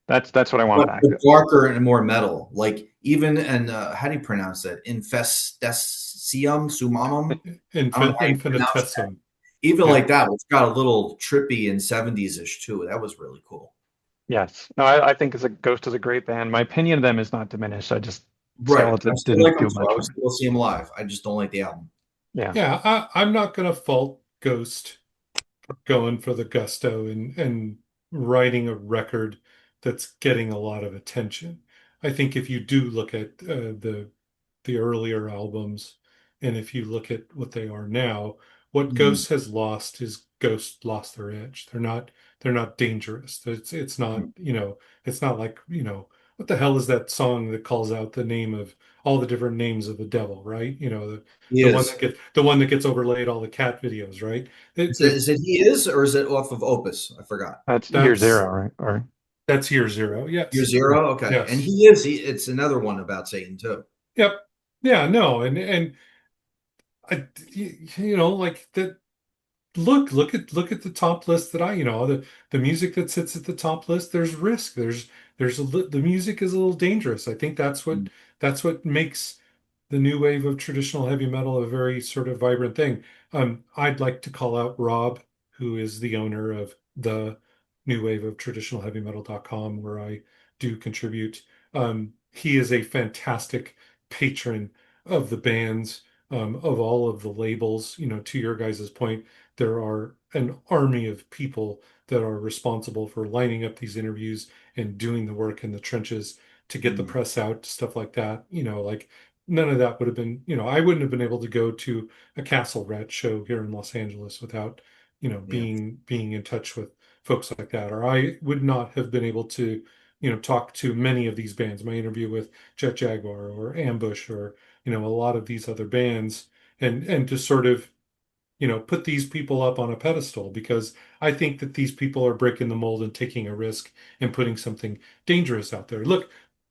[SPEAKER 1] that's what I want back.
[SPEAKER 2] But darker and more metal. Like even and how do you pronounce that? Infestesium sumamum. I don't know how you pronounce that.
[SPEAKER 3] Infinitesium.
[SPEAKER 2] Even
[SPEAKER 3] Yeah.
[SPEAKER 2] like that, it's got a little trippy and 70s ish too. That was really cool.
[SPEAKER 1] Yes. No, I think as a Ghost is a great band. My opinion of them is not diminished. I just
[SPEAKER 2] Right.
[SPEAKER 1] felt
[SPEAKER 2] I
[SPEAKER 1] it
[SPEAKER 2] still like
[SPEAKER 1] didn't
[SPEAKER 2] them
[SPEAKER 1] do
[SPEAKER 2] too.
[SPEAKER 1] much
[SPEAKER 2] I
[SPEAKER 1] for
[SPEAKER 2] would
[SPEAKER 1] me.
[SPEAKER 2] still see them live. I just don't like the album.
[SPEAKER 1] Yeah.
[SPEAKER 3] Yeah, I'm not gonna fault Ghost going for the gusto and writing a record that's getting a lot of attention. I think if you do look at the earlier albums, and if you look at what they are now, what
[SPEAKER 2] Mhm.
[SPEAKER 3] Ghost has lost is Ghost lost their edge. They're not dangerous. It's not
[SPEAKER 2] Mhm.
[SPEAKER 3] it's not like what the hell is that song that calls out the name of all the different names of the devil, right? You know,
[SPEAKER 2] He is.
[SPEAKER 3] the one that gets overlaid all the cat videos, right?
[SPEAKER 2] Is it,
[SPEAKER 3] There,
[SPEAKER 2] is it he is, or is it off of Opus? I forgot.
[SPEAKER 1] That's year
[SPEAKER 3] that's
[SPEAKER 1] zero, right? Or
[SPEAKER 3] that's year zero.
[SPEAKER 2] Year
[SPEAKER 3] Yes.
[SPEAKER 2] Zero. Okay, and
[SPEAKER 3] Yes.
[SPEAKER 2] he is. It's another one about Satan too.
[SPEAKER 3] Yep. Yeah, no, and you know, like that. Look at the top list that the music that sits at the top list. There's risk. The music is a little dangerous. I think that's what makes the new wave of traditional heavy metal a very sort of vibrant thing. I'd like to call out Rob, who is the owner of the new wave of traditional heavy metal.com, where I do contribute. He is a fantastic patron of the bands, of all of the labels. You know, to your guys' point, there are an army of people that are responsible for lining up these interviews and doing the work in the trenches to get the
[SPEAKER 2] Mhm.
[SPEAKER 3] press out, stuff like that. You know, like none of that would have been, I wouldn't have been able to go to a Castle Rat show here in Los Angeles without,
[SPEAKER 2] Yeah,
[SPEAKER 3] being in touch with folks like that. Or I would not have been able to, talk to many of these bands. My interview with Jet Jaguar or Ambush or, a lot of these other bands and to sort of put these people up on a pedestal because I think that these people are breaking the mold and taking a risk and putting something dangerous out there. Look,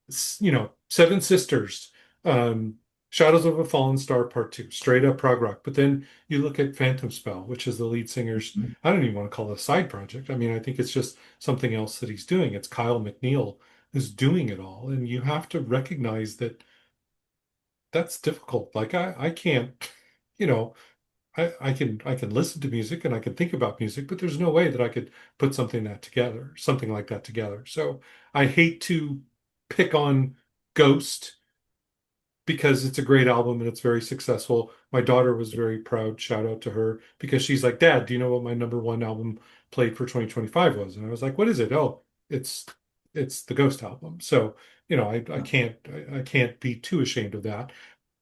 [SPEAKER 3] Seven Sisters, um, Shadows of a Fallen Star Part Two, straight up prog rock. But then you look at Phantom Spell, which is the lead singer's,
[SPEAKER 2] Mhm.
[SPEAKER 3] I don't even want to call it a side project. I mean, I think it's just something else that he's doing. It's Kyle McNeil who's doing it all. And you have to recognize that that's difficult. Like I can't, you know, I can listen to music and I can think about music, but there's no way that I could put something like that together. So I hate to pick on Ghost because it's a great album and it's very successful. My daughter was very proud, shout out to her, because she's like, Dad, do you know what my number one album played for 2025 was? And I was like, what is it? Oh, it's it's the Ghost album. So, I can't be too ashamed of that.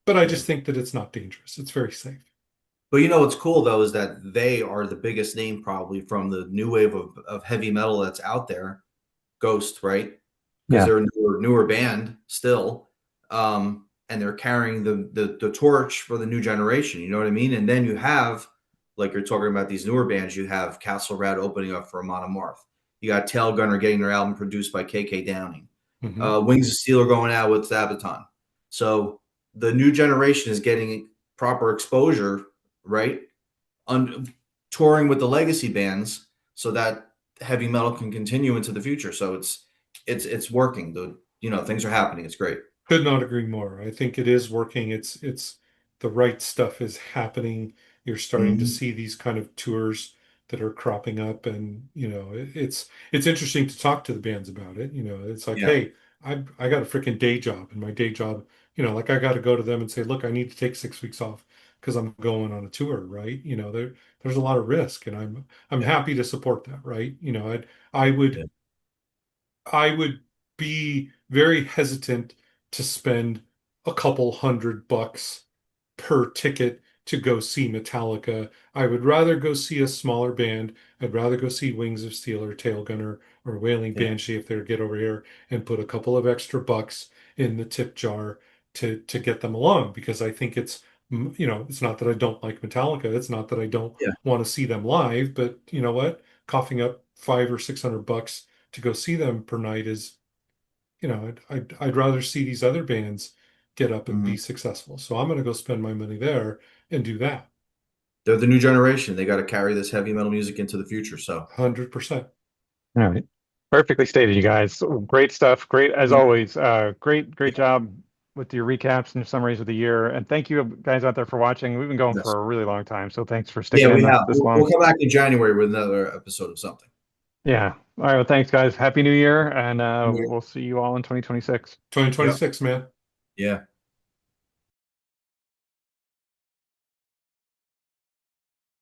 [SPEAKER 3] But I
[SPEAKER 2] Yeah.
[SPEAKER 3] just think that it's not dangerous. It's very safe.
[SPEAKER 2] But you know what's cool though is that they are the biggest name probably from the new wave of heavy metal that's out there. Ghost, right? Because
[SPEAKER 1] yeah,
[SPEAKER 2] they're a newer band still, and they're carrying the torch for the new generation. You know what I mean? And then you have, like you're talking about these newer bands, you have Castle Rat opening up for Monomarth. You got Tail Gunner getting their album produced by KK Downing.
[SPEAKER 3] Hmm.
[SPEAKER 2] Wings of Steel are going out with Sabaton. So the new generation is getting proper exposure, right? Touring with the legacy bands so that heavy metal can continue into the future. So it's working. Things are happening. It's great.
[SPEAKER 3] Could not agree more. I think it is working. It's the right stuff is happening. You're starting to
[SPEAKER 2] Mm-hmm.
[SPEAKER 3] see these kind of tours that are cropping up, and it's interesting to talk to the bands about it. It's like,
[SPEAKER 2] Yeah,
[SPEAKER 3] hey, I got a freaking day job, and my day job, like I got to go to them and say, look, I need to take 6 weeks off because I'm going on a tour, right? There's a lot of risk, and I'm
[SPEAKER 2] yeah,
[SPEAKER 3] happy to support that, right? I would
[SPEAKER 2] yeah.
[SPEAKER 3] I would be very hesitant to spend a couple $100 per ticket to go see Metallica. I would rather go see a smaller band. I'd rather go see Wings of Steel or Tail Gunner or Wailing
[SPEAKER 2] Yeah.
[SPEAKER 3] Banshee if they'd get over here and put a couple of extra bucks in the tip jar to get them along because I think it's not that I don't like Metallica. It's not that I don't
[SPEAKER 2] Yeah.
[SPEAKER 3] want to see them live, but you know what? Coughing up 500 or 600 bucks to go see them per night is, I'd rather see these other bands get up and
[SPEAKER 2] Hmm.
[SPEAKER 3] be successful. So I'm going to go spend my money there and do that.
[SPEAKER 2] They're the new generation. They got to carry this heavy metal music into the future. So
[SPEAKER 3] 100%.
[SPEAKER 1] all right. Perfectly stated, you guys. Great stuff. Great as
[SPEAKER 2] yeah,
[SPEAKER 1] always. Great
[SPEAKER 2] yeah,
[SPEAKER 1] job with your recaps and your summaries of the year. And thank you guys out there for watching. We've been going
[SPEAKER 2] yes.
[SPEAKER 1] for a really long time, so thanks for
[SPEAKER 2] Yeah,
[SPEAKER 1] sticking
[SPEAKER 2] we
[SPEAKER 1] in
[SPEAKER 2] have.
[SPEAKER 1] this
[SPEAKER 2] We'll
[SPEAKER 1] long.
[SPEAKER 2] come back in January with another episode of something.
[SPEAKER 1] Yeah. All right. Well, thanks, guys. Happy New Year, and
[SPEAKER 2] Yeah.
[SPEAKER 1] we'll see you all in 2026.
[SPEAKER 2] Yep.
[SPEAKER 3] 2026, man.
[SPEAKER 2] Yeah.